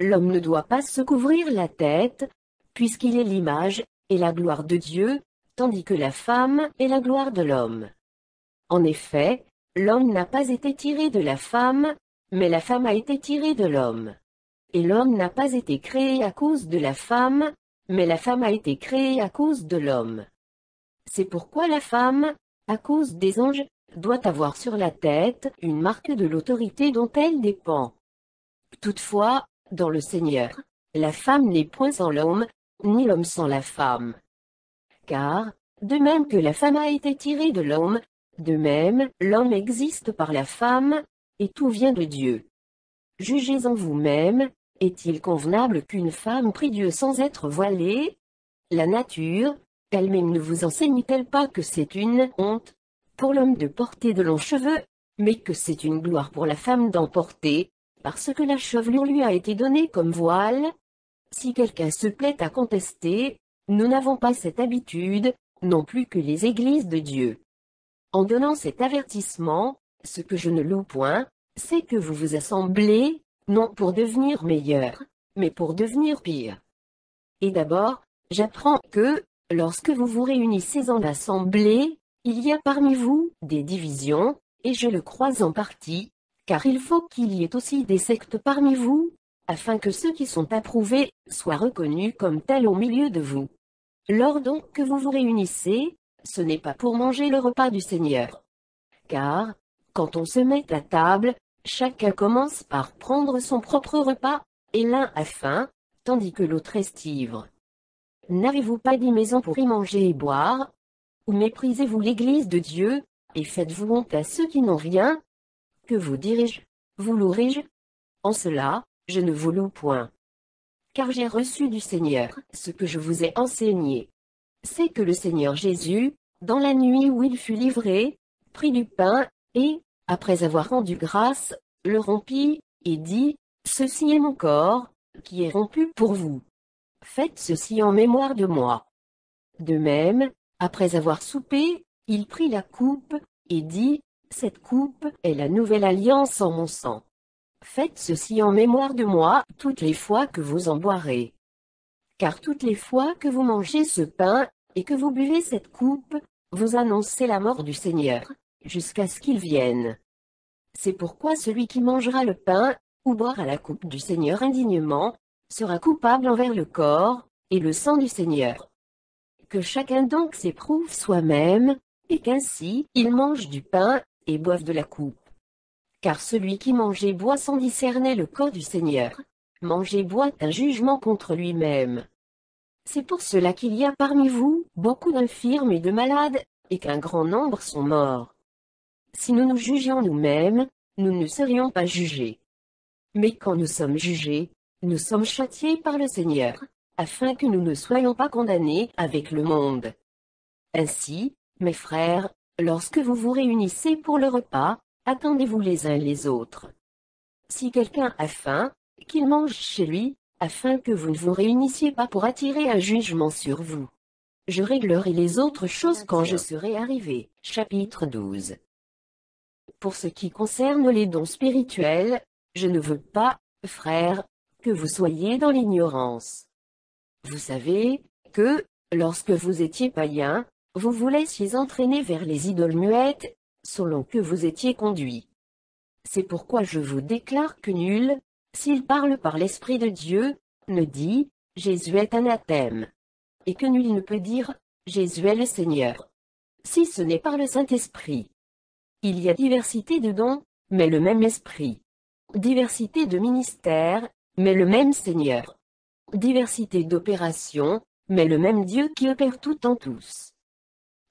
L'homme ne doit pas se couvrir la tête, puisqu'il est l'image et la gloire de Dieu, tandis que la femme est la gloire de l'homme. En effet, l'homme n'a pas été tiré de la femme, mais la femme a été tirée de l'homme. Et l'homme n'a pas été créé à cause de la femme, mais la femme a été créée à cause de l'homme. C'est pourquoi la femme, à cause des anges, doit avoir sur la tête une marque de l'autorité dont elle dépend. Toutefois, dans le Seigneur, la femme n'est point sans l'homme, ni l'homme sans la femme. Car, de même que la femme a été tirée de l'homme, de même l'homme existe par la femme, et tout vient de Dieu. Jugez en vous-même, est-il convenable qu'une femme prie Dieu sans être voilée? La nature, elle-même ne vous enseigne-t-elle pas que c'est une honte pour l'homme de porter de longs cheveux, mais que c'est une gloire pour la femme d'en porter, parce que la chevelure lui a été donnée comme voile? Si quelqu'un se plaît à contester, nous n'avons pas cette habitude, non plus que les églises de Dieu. En donnant cet avertissement, ce que je ne loue point, c'est que vous vous assemblez, non pour devenir meilleur, mais pour devenir pire. Et d'abord, j'apprends que, lorsque vous vous réunissez en assemblée, il y a parmi vous des divisions, et je le crois en partie, car il faut qu'il y ait aussi des sectes parmi vous, afin que ceux qui sont approuvés soient reconnus comme tels au milieu de vous. Lors donc que vous vous réunissez, ce n'est pas pour manger le repas du Seigneur. Car, quand on se met à table, chacun commence par prendre son propre repas, et l'un a faim, tandis que l'autre est ivre. N'avez-vous pas 10 maisons pour y manger et boire? Ou méprisez-vous l'Église de Dieu, et faites-vous honte à ceux qui n'ont rien? Que vous dirai-je? Vous louerai-je? En cela, je ne vous loue point. Car j'ai reçu du Seigneur ce que je vous ai enseigné. C'est que le Seigneur Jésus, dans la nuit où il fut livré, prit du pain, et, après avoir rendu grâce, le rompit, et dit, « Ceci est mon corps, qui est rompu pour vous. Faites ceci en mémoire de moi. » De même, après avoir soupé, il prit la coupe, et dit, « Cette coupe est la nouvelle alliance en mon sang. Faites ceci en mémoire de moi toutes les fois que vous en boirez. Car toutes les fois que vous mangez ce pain, et que vous buvez cette coupe, vous annoncez la mort du Seigneur, jusqu'à ce qu'il vienne. C'est pourquoi celui qui mangera le pain, ou boira la coupe du Seigneur indignement, sera coupable envers le corps, et le sang du Seigneur. Que chacun donc s'éprouve soi-même, et qu'ainsi il mange du pain, et boive de la coupe. Car celui qui mange et boit sans discerner le corps du Seigneur, mange et boit un jugement contre lui-même. C'est pour cela qu'il y a parmi vous beaucoup d'infirmes et de malades, et qu'un grand nombre sont morts. Si nous nous jugions nous-mêmes, nous ne serions pas jugés. Mais quand nous sommes jugés, nous sommes châtiés par le Seigneur, afin que nous ne soyons pas condamnés avec le monde. Ainsi, mes frères, lorsque vous vous réunissez pour le repas, attendez-vous les uns les autres. Si quelqu'un a faim, qu'il mange chez lui, afin que vous ne vous réunissiez pas pour attirer un jugement sur vous. Je réglerai les autres choses quand je serai arrivé. Chapitre 12. Pour ce qui concerne les dons spirituels, je ne veux pas, frères, que vous soyez dans l'ignorance. Vous savez que, lorsque vous étiez païens, vous vous laissiez entraîner vers les idoles muettes, selon que vous étiez conduits. C'est pourquoi je vous déclare que nul, s'il parle par l'Esprit de Dieu, ne dit, Jésus est anathème. Et que nul ne peut dire, Jésus est le Seigneur, si ce n'est par le Saint-Esprit. Il y a diversité de dons, mais le même Esprit. Diversité de ministères, mais le même Seigneur. Diversité d'opérations, mais le même Dieu qui opère tout en tous.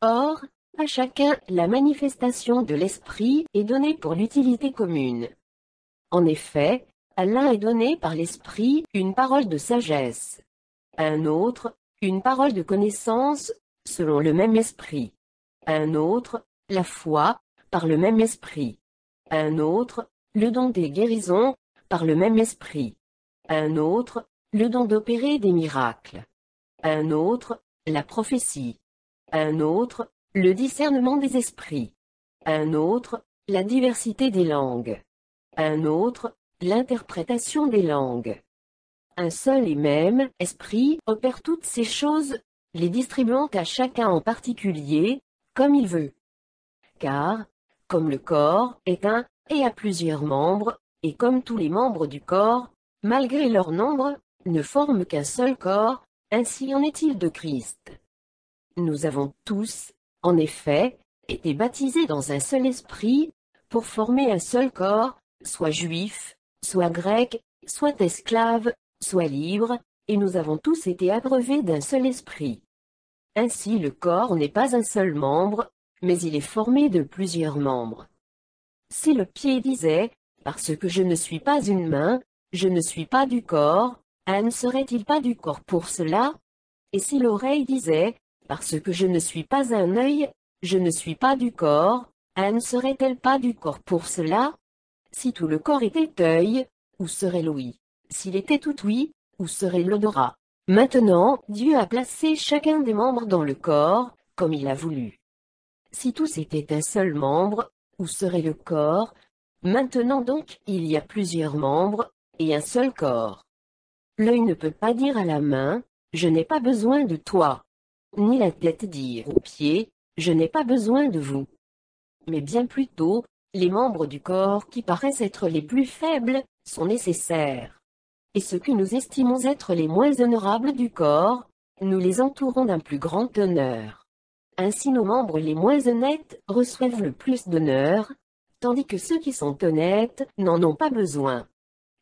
Or, à chacun, la manifestation de l'Esprit est donnée pour l'utilité commune. En effet, à l'un est donné par l'Esprit une parole de sagesse. À un autre, une parole de connaissance, selon le même Esprit. À un autre, la foi, par le même Esprit. À un autre, le don des guérisons, par le même Esprit. À un autre, le don d'opérer des miracles. À un autre, la prophétie. À un autre, le discernement des esprits. À un autre, la diversité des langues. À un autre, l'interprétation des langues. Un seul et même Esprit opère toutes ces choses, les distribuant à chacun en particulier, comme il veut. Car, comme le corps est un, et a plusieurs membres, et comme tous les membres du corps, malgré leur nombre, ne forment qu'un seul corps, ainsi en est-il de Christ. Nous avons tous, en effet, été baptisés dans un seul esprit, pour former un seul corps, soit juif, soit grec, soit esclave, soit libre, et nous avons tous été abreuvés d'un seul esprit. Ainsi le corps n'est pas un seul membre, mais il est formé de plusieurs membres. Si le pied disait, parce que je ne suis pas une main, je ne suis pas du corps, ne serait-il pas du corps pour cela? Et si l'oreille disait, parce que je ne suis pas un œil, je ne suis pas du corps, ne serait-elle pas du corps pour cela? Si tout le corps était œil, où serait l'ouïe? S'il était tout ouïe, où serait l'odorat? Maintenant, Dieu a placé chacun des membres dans le corps, comme il a voulu. Si tous étaient un seul membre, où serait le corps? Maintenant donc, il y a plusieurs membres, et un seul corps. L'œil ne peut pas dire à la main, je n'ai pas besoin de toi. Ni la tête dire aux pieds, je n'ai pas besoin de vous. Mais bien plutôt, les membres du corps qui paraissent être les plus faibles, sont nécessaires. Et ceux que nous estimons être les moins honorables du corps, nous les entourons d'un plus grand honneur. Ainsi nos membres les moins honnêtes reçoivent le plus d'honneur, tandis que ceux qui sont honnêtes n'en ont pas besoin.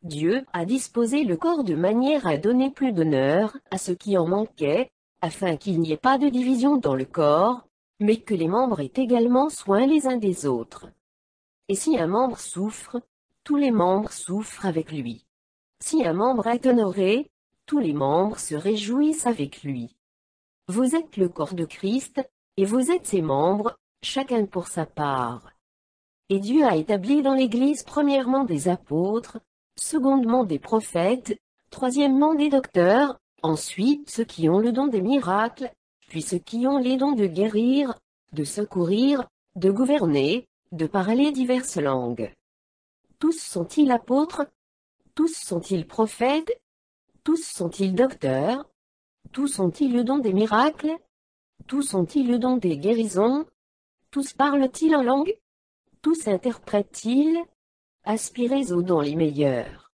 Dieu a disposé le corps de manière à donner plus d'honneur à ceux qui en manquaient, afin qu'il n'y ait pas de division dans le corps, mais que les membres aient également soin les uns des autres. Et si un membre souffre, tous les membres souffrent avec lui. Si un membre est honoré, tous les membres se réjouissent avec lui. Vous êtes le corps de Christ, et vous êtes ses membres, chacun pour sa part. Et Dieu a établi dans l'Église premièrement des apôtres, secondement des prophètes, troisièmement des docteurs, ensuite ceux qui ont le don des miracles, puis ceux qui ont les dons de guérir, de secourir, de gouverner, de parler diverses langues. Tous sont-ils apôtres? Tous sont-ils prophètes? Tous sont-ils docteurs? Tous ont-ils le don des miracles? Tous ont-ils le don des guérisons? Tous parlent-ils en langue? Tous interprètent-ils? Aspirez aux dons les meilleurs.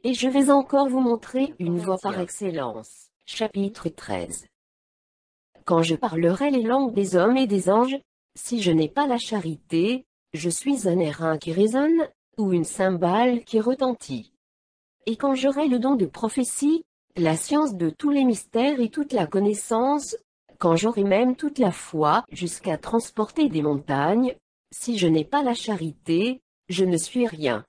Et je vais encore vous montrer une voie par excellence. Chapitre 13. Quand je parlerai les langues des hommes et des anges, si je n'ai pas la charité, je suis un airain qui résonne, ou une cymbale qui retentit. Et quand j'aurai le don de prophétie, la science de tous les mystères et toute la connaissance, quand j'aurai même toute la foi jusqu'à transporter des montagnes, si je n'ai pas la charité, je ne suis rien.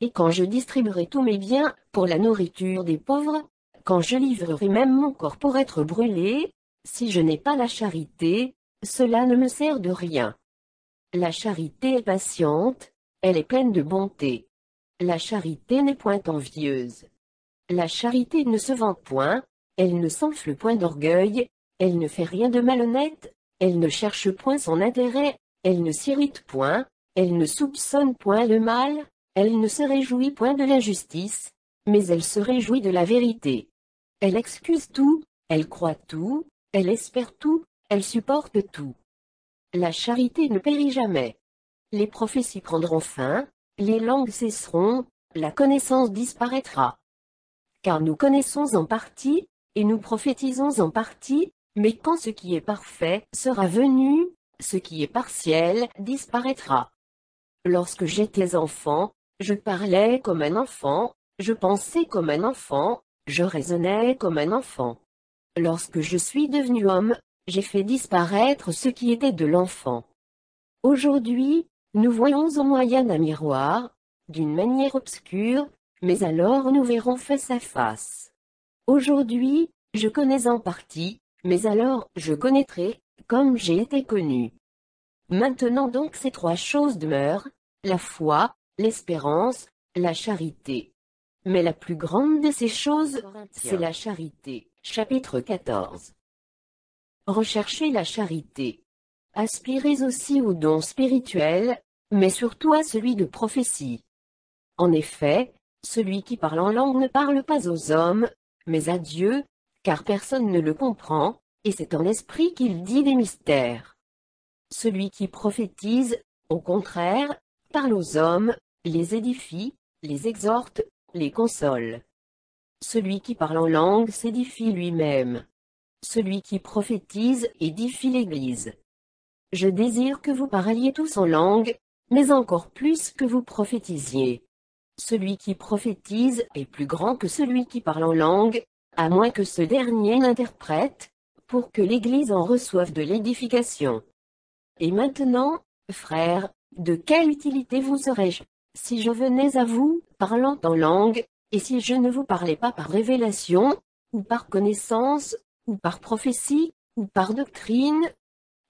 Et quand je distribuerai tous mes biens pour la nourriture des pauvres, quand je livrerai même mon corps pour être brûlé, si je n'ai pas la charité, cela ne me sert de rien. La charité est patiente, elle est pleine de bonté. La charité n'est point envieuse. La charité ne se vante point, elle ne s'enfle point d'orgueil, elle ne fait rien de malhonnête, elle ne cherche point son intérêt, elle ne s'irrite point, elle ne soupçonne point le mal, elle ne se réjouit point de l'injustice, mais elle se réjouit de la vérité. Elle excuse tout, elle croit tout, elle espère tout, elle supporte tout. La charité ne périt jamais. Les prophéties prendront fin, les langues cesseront, la connaissance disparaîtra. Car nous connaissons en partie, et nous prophétisons en partie, mais quand ce qui est parfait sera venu, ce qui est partiel disparaîtra. Lorsque j'étais enfant, je parlais comme un enfant, je pensais comme un enfant, je raisonnais comme un enfant. Lorsque je suis devenu homme, j'ai fait disparaître ce qui était de l'enfant. Aujourd'hui, nous voyons au moyen d'un miroir, d'une manière obscure, mais alors nous verrons face à face. Aujourd'hui, je connais en partie, mais alors je connaîtrai, comme j'ai été connu. Maintenant donc ces trois choses demeurent, la foi, l'espérance, la charité. Mais la plus grande de ces choses, c'est la charité. Chapitre 14. Recherchez la charité. Aspirez aussi aux dons spirituels, mais surtout à celui de prophétie. En effet, celui qui parle en langue ne parle pas aux hommes, mais à Dieu, car personne ne le comprend, et c'est en esprit qu'il dit des mystères. Celui qui prophétise, au contraire, parle aux hommes, les édifie, les exhorte, les console. Celui qui parle en langue s'édifie lui-même. Celui qui prophétise édifie l'Église. Je désire que vous parliez tous en langue, mais encore plus que vous prophétisiez. Celui qui prophétise est plus grand que celui qui parle en langue, à moins que ce dernier l'interprète, pour que l'Église en reçoive de l'édification. Et maintenant, frères, de quelle utilité vous serais-je, si je venais à vous, parlant en langue, et si je ne vous parlais pas par révélation, ou par connaissance, ou par prophétie, ou par doctrine?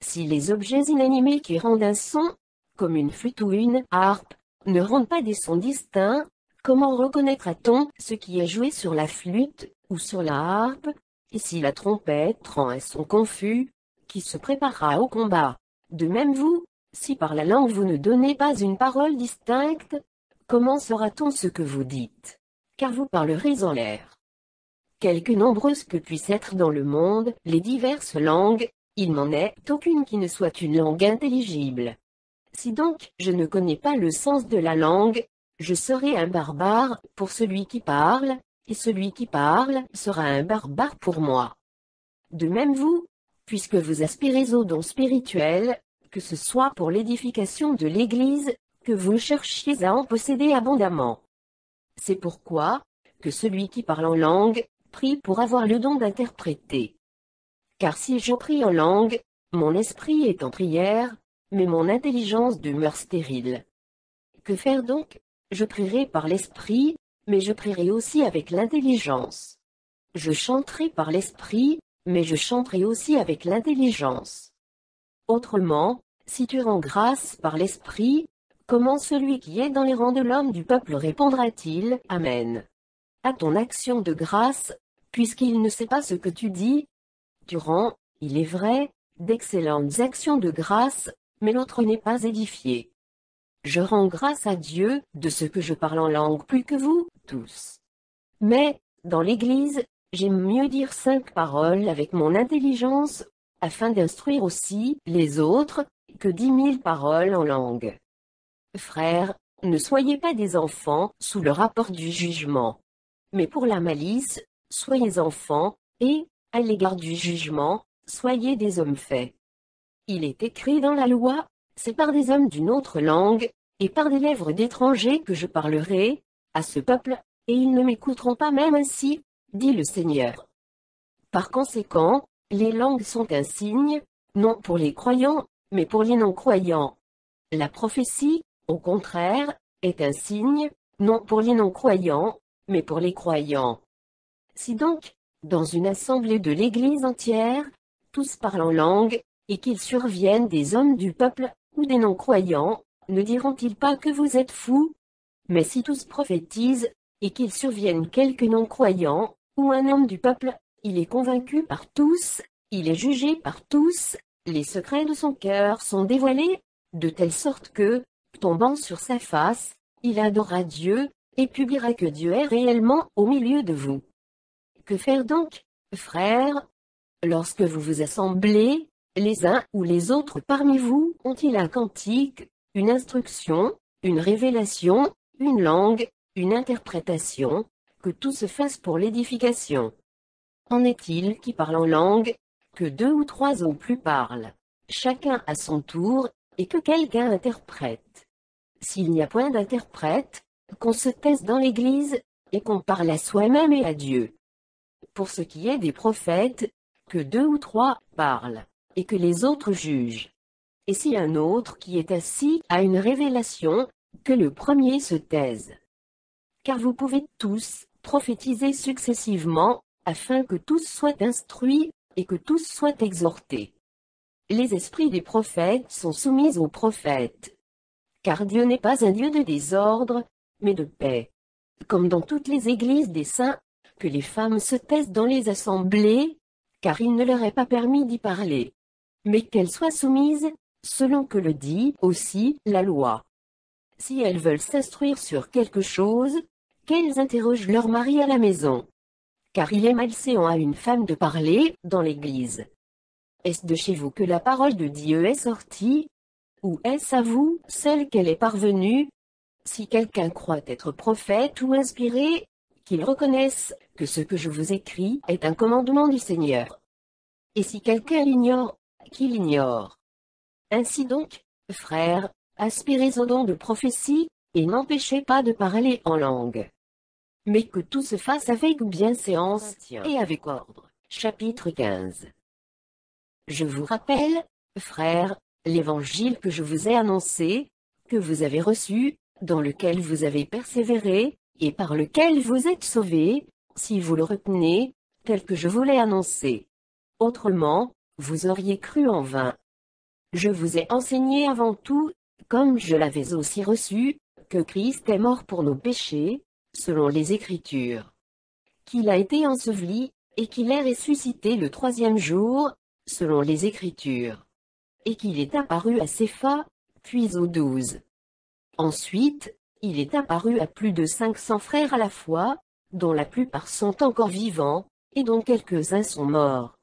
Si les objets inanimés qui rendent un son, comme une flûte ou une harpe, ne rendent pas des sons distincts, comment reconnaîtra-t-on ce qui est joué sur la flûte, ou sur la harpe? Et si la trompette rend un son confus, qui se préparera au combat? De même vous, si par la langue vous ne donnez pas une parole distincte, comment saura-t-on ce que vous dites? Car vous parlerez en l'air. Quelque nombreuses que puissent être dans le monde les diverses langues, il n'en est aucune qui ne soit une langue intelligible. Si donc je ne connais pas le sens de la langue, je serai un barbare pour celui qui parle, et celui qui parle sera un barbare pour moi. De même vous, puisque vous aspirez aux dons spirituels, que ce soit pour l'édification de l'Église, que vous cherchiez à en posséder abondamment. C'est pourquoi, que celui qui parle en langue, prie pour avoir le don d'interpréter. Car si je prie en langue, mon esprit est en prière, mais mon intelligence demeure stérile. Que faire donc? Je prierai par l'esprit, mais je prierai aussi avec l'intelligence. Je chanterai par l'esprit, mais je chanterai aussi avec l'intelligence. Autrement, si tu rends grâce par l'esprit, comment celui qui est dans les rangs de l'homme du peuple répondra-t-il « Amen » à ton action de grâce, puisqu'il ne sait pas ce que tu dis? Tu rends, il est vrai, d'excellentes actions de grâce, mais l'autre n'est pas édifié. Je rends grâce à Dieu de ce que je parle en langue plus que vous, tous. Mais, dans l'Église, j'aime mieux dire 5 paroles avec mon intelligence, afin d'instruire aussi les autres, que 10 000 paroles en langue. Frères, ne soyez pas des enfants sous le rapport du jugement. Mais pour la malice, soyez enfants, et, à l'égard du jugement, soyez des hommes faits. Il est écrit dans la loi, c'est par des hommes d'une autre langue, et par des lèvres d'étrangers que je parlerai, à ce peuple, et ils ne m'écouteront pas même ainsi, dit le Seigneur. Par conséquent, les langues sont un signe, non pour les croyants, mais pour les non-croyants. La prophétie, au contraire, est un signe, non pour les non-croyants, mais pour les croyants. Si donc, dans une assemblée de l'Église entière, tous parlent en langue, et qu'il survienne des hommes du peuple, ou des non-croyants, ne diront-ils pas que vous êtes fous? Mais si tous prophétisent, et qu'il survienne quelque non-croyant, ou un homme du peuple, il est convaincu par tous, il est jugé par tous, les secrets de son cœur sont dévoilés, de telle sorte que, tombant sur sa face, il adorera Dieu, et publiera que Dieu est réellement au milieu de vous. Que faire donc, frères? Lorsque vous vous assemblez, les uns ou les autres parmi vous ont-ils un cantique, une instruction, une révélation, une langue, une interprétation, que tout se fasse pour l'édification? En est-il qui parle en langue, que deux ou trois au plus parlent, chacun à son tour, et que quelqu'un interprète? S'il n'y a point d'interprète, qu'on se taise dans l'Église, et qu'on parle à soi-même et à Dieu. Pour ce qui est des prophètes, que deux ou trois parlent, et que les autres jugent. Et si un autre qui est assis a une révélation, que le premier se taise. Car vous pouvez tous prophétiser successivement, afin que tous soient instruits, et que tous soient exhortés. Les esprits des prophètes sont soumis aux prophètes. Car Dieu n'est pas un Dieu de désordre, mais de paix. Comme dans toutes les églises des saints, que les femmes se taisent dans les assemblées, car il ne leur est pas permis d'y parler. Mais qu'elles soient soumises, selon que le dit aussi la loi. Si elles veulent s'instruire sur quelque chose, qu'elles interrogent leur mari à la maison. Car il est malséant à une femme de parler dans l'église. Est-ce de chez vous que la parole de Dieu est sortie? Ou est-ce à vous, celle qu'elle est parvenue? Si quelqu'un croit être prophète ou inspiré, qu'il reconnaisse que ce que je vous écris est un commandement du Seigneur. Et si quelqu'un l'ignore, qu'il ignore. Ainsi donc, frères, aspirez au don de prophétie, et n'empêchez pas de parler en langue. Mais que tout se fasse avec bienséance et avec ordre. Chapitre 15. Je vous rappelle, frères, l'évangile que je vous ai annoncé, que vous avez reçu, dans lequel vous avez persévéré, et par lequel vous êtes sauvés, si vous le retenez, tel que je vous l'ai annoncé. Autrement, vous auriez cru en vain. Je vous ai enseigné avant tout, comme je l'avais aussi reçu, que Christ est mort pour nos péchés, selon les Écritures. Qu'il a été enseveli, et qu'il est ressuscité le troisième jour, selon les Écritures. Et qu'il est apparu à Cépha, puis aux 12. Ensuite, il est apparu à plus de 500 frères à la fois, dont la plupart sont encore vivants, et dont quelques-uns sont morts.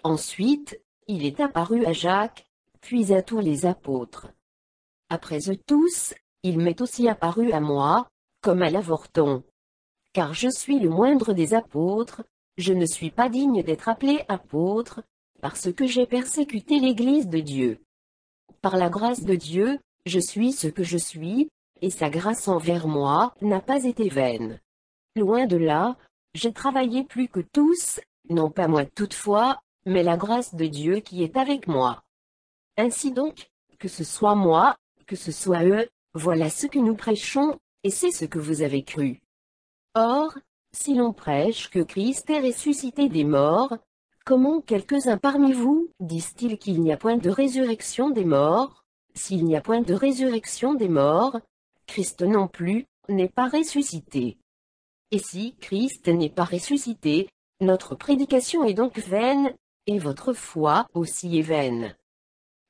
Ensuite, il est apparu à Jacques, puis à tous les apôtres. Après eux tous, il m'est aussi apparu à moi, comme à l'avorton. Car je suis le moindre des apôtres, je ne suis pas digne d'être appelé apôtre, parce que j'ai persécuté l'Église de Dieu. Par la grâce de Dieu, je suis ce que je suis, et sa grâce envers moi n'a pas été vaine. Loin de là, j'ai travaillé plus que tous, non pas moi toutefois, mais la grâce de Dieu qui est avec moi. Ainsi donc, que ce soit moi, que ce soit eux, voilà ce que nous prêchons, et c'est ce que vous avez cru. Or, si l'on prêche que Christ est ressuscité des morts, comment quelques-uns parmi vous disent-ils qu'il n'y a point de résurrection des morts? S'il n'y a point de résurrection des morts, Christ non plus n'est pas ressuscité. Et si Christ n'est pas ressuscité, notre prédication est donc vaine, et votre foi aussi est vaine.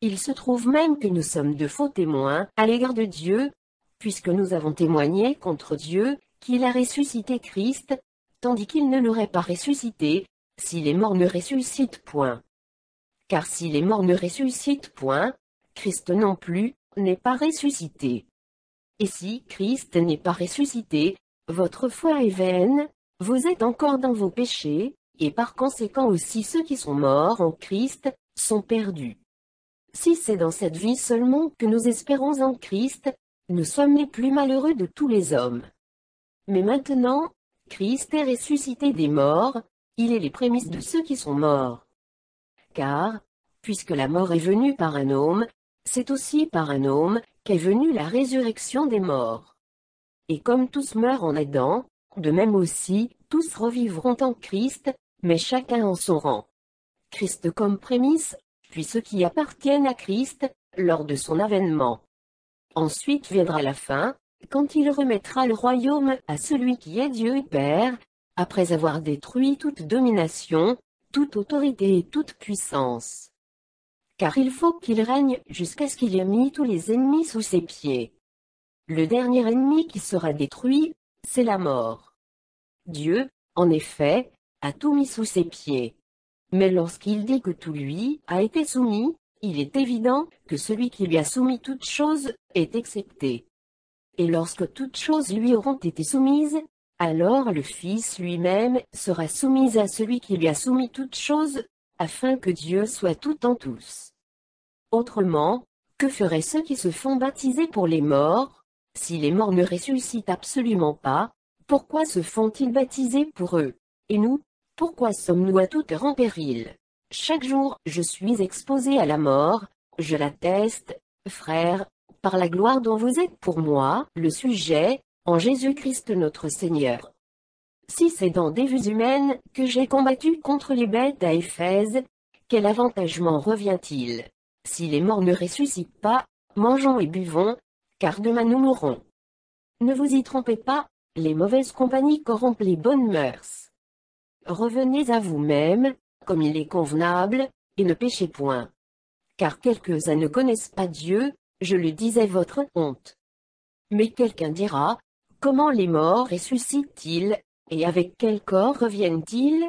Il se trouve même que nous sommes de faux témoins à l'égard de Dieu, puisque nous avons témoigné contre Dieu qu'il a ressuscité Christ, tandis qu'il ne l'aurait pas ressuscité, si les morts ne ressuscitent point. Car si les morts ne ressuscitent point, Christ non plus n'est pas ressuscité. Et si Christ n'est pas ressuscité, votre foi est vaine, vous êtes encore dans vos péchés, et par conséquent aussi ceux qui sont morts en Christ sont perdus. Si c'est dans cette vie seulement que nous espérons en Christ, nous sommes les plus malheureux de tous les hommes. Mais maintenant, Christ est ressuscité des morts, il est les prémices de ceux qui sont morts. Car, puisque la mort est venue par un homme, c'est aussi par un homme qu'est venue la résurrection des morts. Et comme tous meurent en Adam, de même aussi, tous revivront en Christ, mais chacun en son rang. Christ comme prémisse, puis ceux qui appartiennent à Christ, lors de son avènement. Ensuite viendra la fin, quand il remettra le royaume à celui qui est Dieu et Père, après avoir détruit toute domination, toute autorité et toute puissance. Car il faut qu'il règne jusqu'à ce qu'il ait mis tous les ennemis sous ses pieds. Le dernier ennemi qui sera détruit, c'est la mort. Dieu, en effet, a tout mis sous ses pieds. Mais lorsqu'il dit que tout lui a été soumis, il est évident que celui qui lui a soumis toutes choses est excepté. Et lorsque toutes choses lui auront été soumises, alors le Fils lui-même sera soumis à celui qui lui a soumis toutes choses, afin que Dieu soit tout en tous. Autrement, que feraient ceux qui se font baptiser pour les morts? Si les morts ne ressuscitent absolument pas, pourquoi se font-ils baptiser pour eux? Et nous, pourquoi sommes-nous à toute heure en péril? Chaque jour, je suis exposé à la mort, je l'atteste, frères, par la gloire dont vous êtes pour moi, le sujet, en Jésus-Christ notre Seigneur. Si c'est dans des vues humaines que j'ai combattu contre les bêtes à Éphèse, quel avantage m'en revient-il? Si les morts ne ressuscitent pas, mangeons et buvons, car demain nous mourrons. Ne vous y trompez pas, les mauvaises compagnies corrompent les bonnes mœurs. Revenez à vous-même, comme il est convenable, et ne péchez point. Car quelques-uns ne connaissent pas Dieu, je le disais votre honte. Mais quelqu'un dira, comment les morts ressuscitent-ils, et avec quel corps reviennent-ils?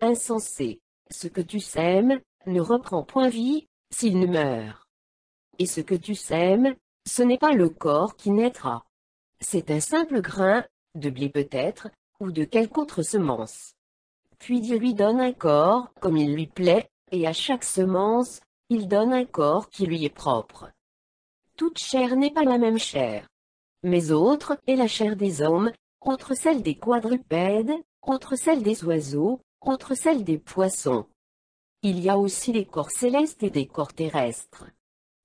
Insensé, ce que tu sèmes, ne reprend point vie, s'il ne meurt. Et ce que tu sèmes, ce n'est pas le corps qui naîtra. C'est un simple grain, de blé peut-être, ou de quelque autre semence. Puis Dieu lui donne un corps, comme il lui plaît, et à chaque semence, il donne un corps qui lui est propre. Toute chair n'est pas la même chair. Mais autre est la chair des hommes, autre celle des quadrupèdes, autre celle des oiseaux, autre celle des poissons. Il y a aussi des corps célestes et des corps terrestres.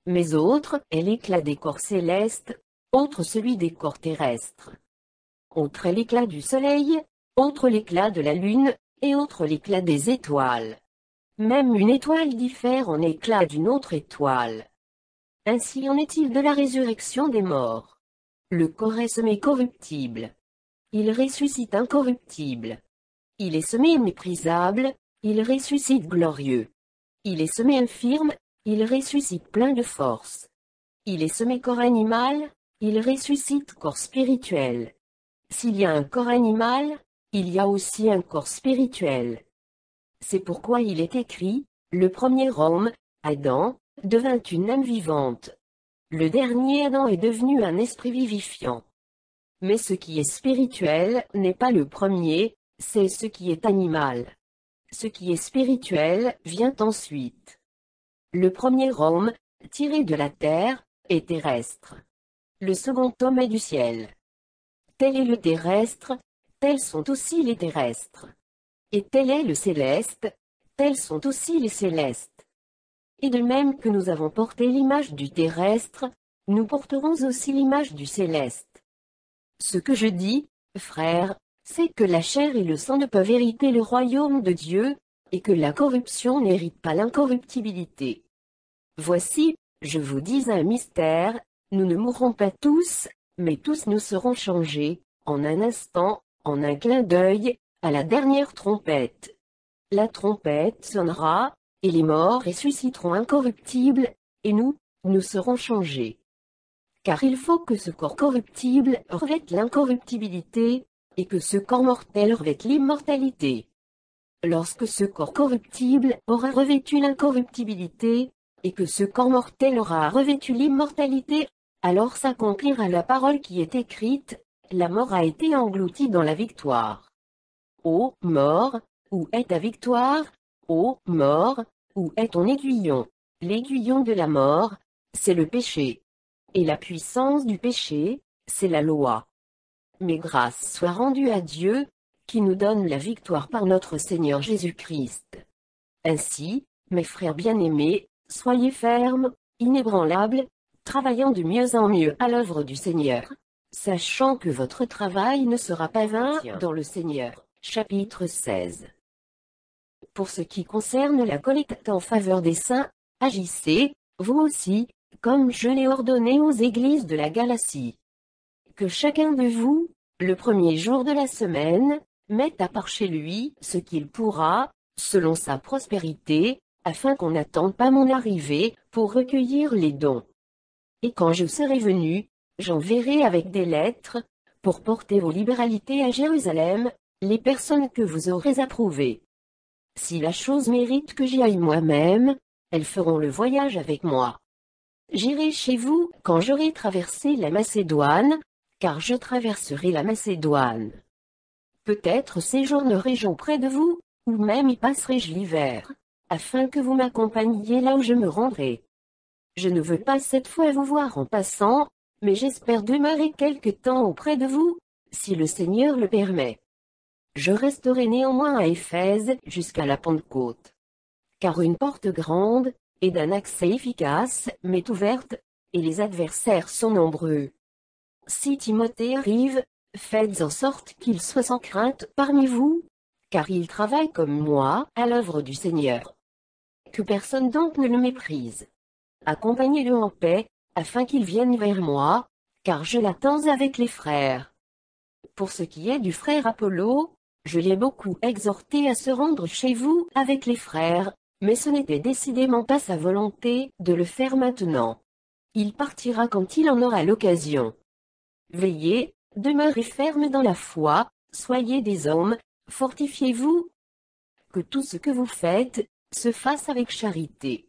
Mais autre est l'éclat des corps célestes, autre celui des corps terrestres. Autre est l'éclat du soleil, autre l'éclat de la lune, et autre l'éclat des étoiles. Même une étoile diffère en éclat d'une autre étoile. Ainsi en est-il de la résurrection des morts. Le corps est semé corruptible. Il ressuscite incorruptible. Il est semé méprisable, il ressuscite glorieux. Il est semé infirme, il ressuscite plein de force. Il est semé corps animal, il ressuscite corps spirituel. S'il y a un corps animal, il y a aussi un corps spirituel. C'est pourquoi il est écrit, le premier homme, Adam, devint une âme vivante. Le dernier Adam est devenu un esprit vivifiant. Mais ce qui est spirituel n'est pas le premier, c'est ce qui est animal. Ce qui est spirituel vient ensuite. Le premier homme, tiré de la terre, est terrestre. Le second homme est du ciel. Tel est le terrestre, tels sont aussi les terrestres. Et tel est le céleste, tels sont aussi les célestes. Et de même que nous avons porté l'image du terrestre, nous porterons aussi l'image du céleste. Ce que je dis, frères, c'est que la chair et le sang ne peuvent hériter le royaume de Dieu, et que la corruption n'hérite pas l'incorruptibilité. Voici, je vous dis un mystère, nous ne mourrons pas tous, mais tous nous serons changés, en un instant, en un clin d'œil, à la dernière trompette. La trompette sonnera, et les morts ressusciteront incorruptibles, et nous serons changés. Car il faut que ce corps corruptible revête l'incorruptibilité, et que ce corps mortel revête l'immortalité. Lorsque ce corps corruptible aura revêtu l'incorruptibilité, et que ce corps mortel aura revêtu l'immortalité, alors s'accomplira la parole qui est écrite, la mort a été engloutie dans la victoire. Ô mort, où est ta victoire? Ô mort, où est ton aiguillon? L'aiguillon de la mort, c'est le péché. Et la puissance du péché, c'est la loi. Mais grâce soit rendue à Dieu, qui nous donne la victoire par notre Seigneur Jésus-Christ. Ainsi, mes frères bien-aimés, soyez fermes, inébranlables, travaillant de mieux en mieux à l'œuvre du Seigneur, sachant que votre travail ne sera pas vain dans le Seigneur. Chapitre 16. Pour ce qui concerne la collecte en faveur des saints, agissez, vous aussi, comme je l'ai ordonné aux églises de la Galatie. Que chacun de vous, le premier jour de la semaine, mette à part chez lui ce qu'il pourra, selon sa prospérité, afin qu'on n'attende pas mon arrivée, pour recueillir les dons. Et quand je serai venu, j'enverrai avec des lettres, pour porter vos libéralités à Jérusalem, les personnes que vous aurez approuvées. Si la chose mérite que j'y aille moi-même, elles feront le voyage avec moi. J'irai chez vous quand j'aurai traversé la Macédoine, car je traverserai la Macédoine. Peut-être séjournerai-je auprès de vous, ou même y passerai-je l'hiver, afin que vous m'accompagniez là où je me rendrai. Je ne veux pas cette fois vous voir en passant, mais j'espère demeurer quelque temps auprès de vous, si le Seigneur le permet. Je resterai néanmoins à Éphèse jusqu'à la Pentecôte. Car une porte grande, et d'un accès efficace, m'est ouverte, et les adversaires sont nombreux. Si Timothée arrive, faites en sorte qu'il soit sans crainte parmi vous, car il travaille comme moi à l'œuvre du Seigneur. Que personne donc ne le méprise. Accompagnez-le en paix, afin qu'il vienne vers moi, car je l'attends avec les frères. Pour ce qui est du frère Apollo, je l'ai beaucoup exhorté à se rendre chez vous avec les frères, mais ce n'était décidément pas sa volonté de le faire maintenant. Il partira quand il en aura l'occasion. Veillez, demeurez fermes dans la foi, soyez des hommes, fortifiez-vous. Que tout ce que vous faites se fasse avec charité.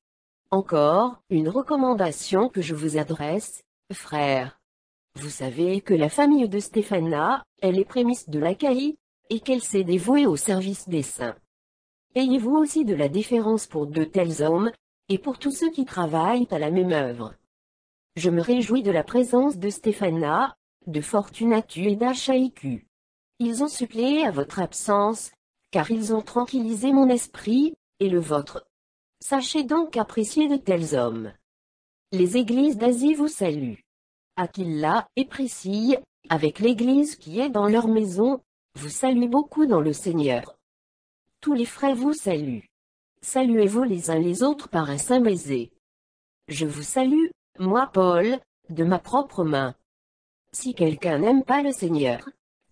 Encore, une recommandation que je vous adresse, frères. Vous savez que la famille de Stéphana est les prémices de l'Achaïe, et qu'elle s'est dévouée au service des saints. Ayez-vous aussi de la déférence pour de tels hommes, et pour tous ceux qui travaillent à la même œuvre. Je me réjouis de la présence de Stéphana, de Fortunatus et d'Achaïcu. Ils ont suppléé à votre absence, car ils ont tranquillisé mon esprit, et le vôtre. Sachez donc apprécier de tels hommes. Les églises d'Asie vous saluent. Aquila et Priscille, avec l'église qui est dans leur maison, vous saluent beaucoup dans le Seigneur. Tous les frères vous saluent. Saluez-vous les uns les autres par un saint baiser. Je vous salue, moi Paul, de ma propre main. Si quelqu'un n'aime pas le Seigneur,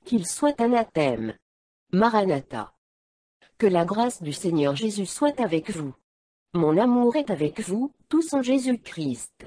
qu'il soit anathème. Maranatha. Que la grâce du Seigneur Jésus soit avec vous. Mon amour est avec vous, tous en Jésus-Christ.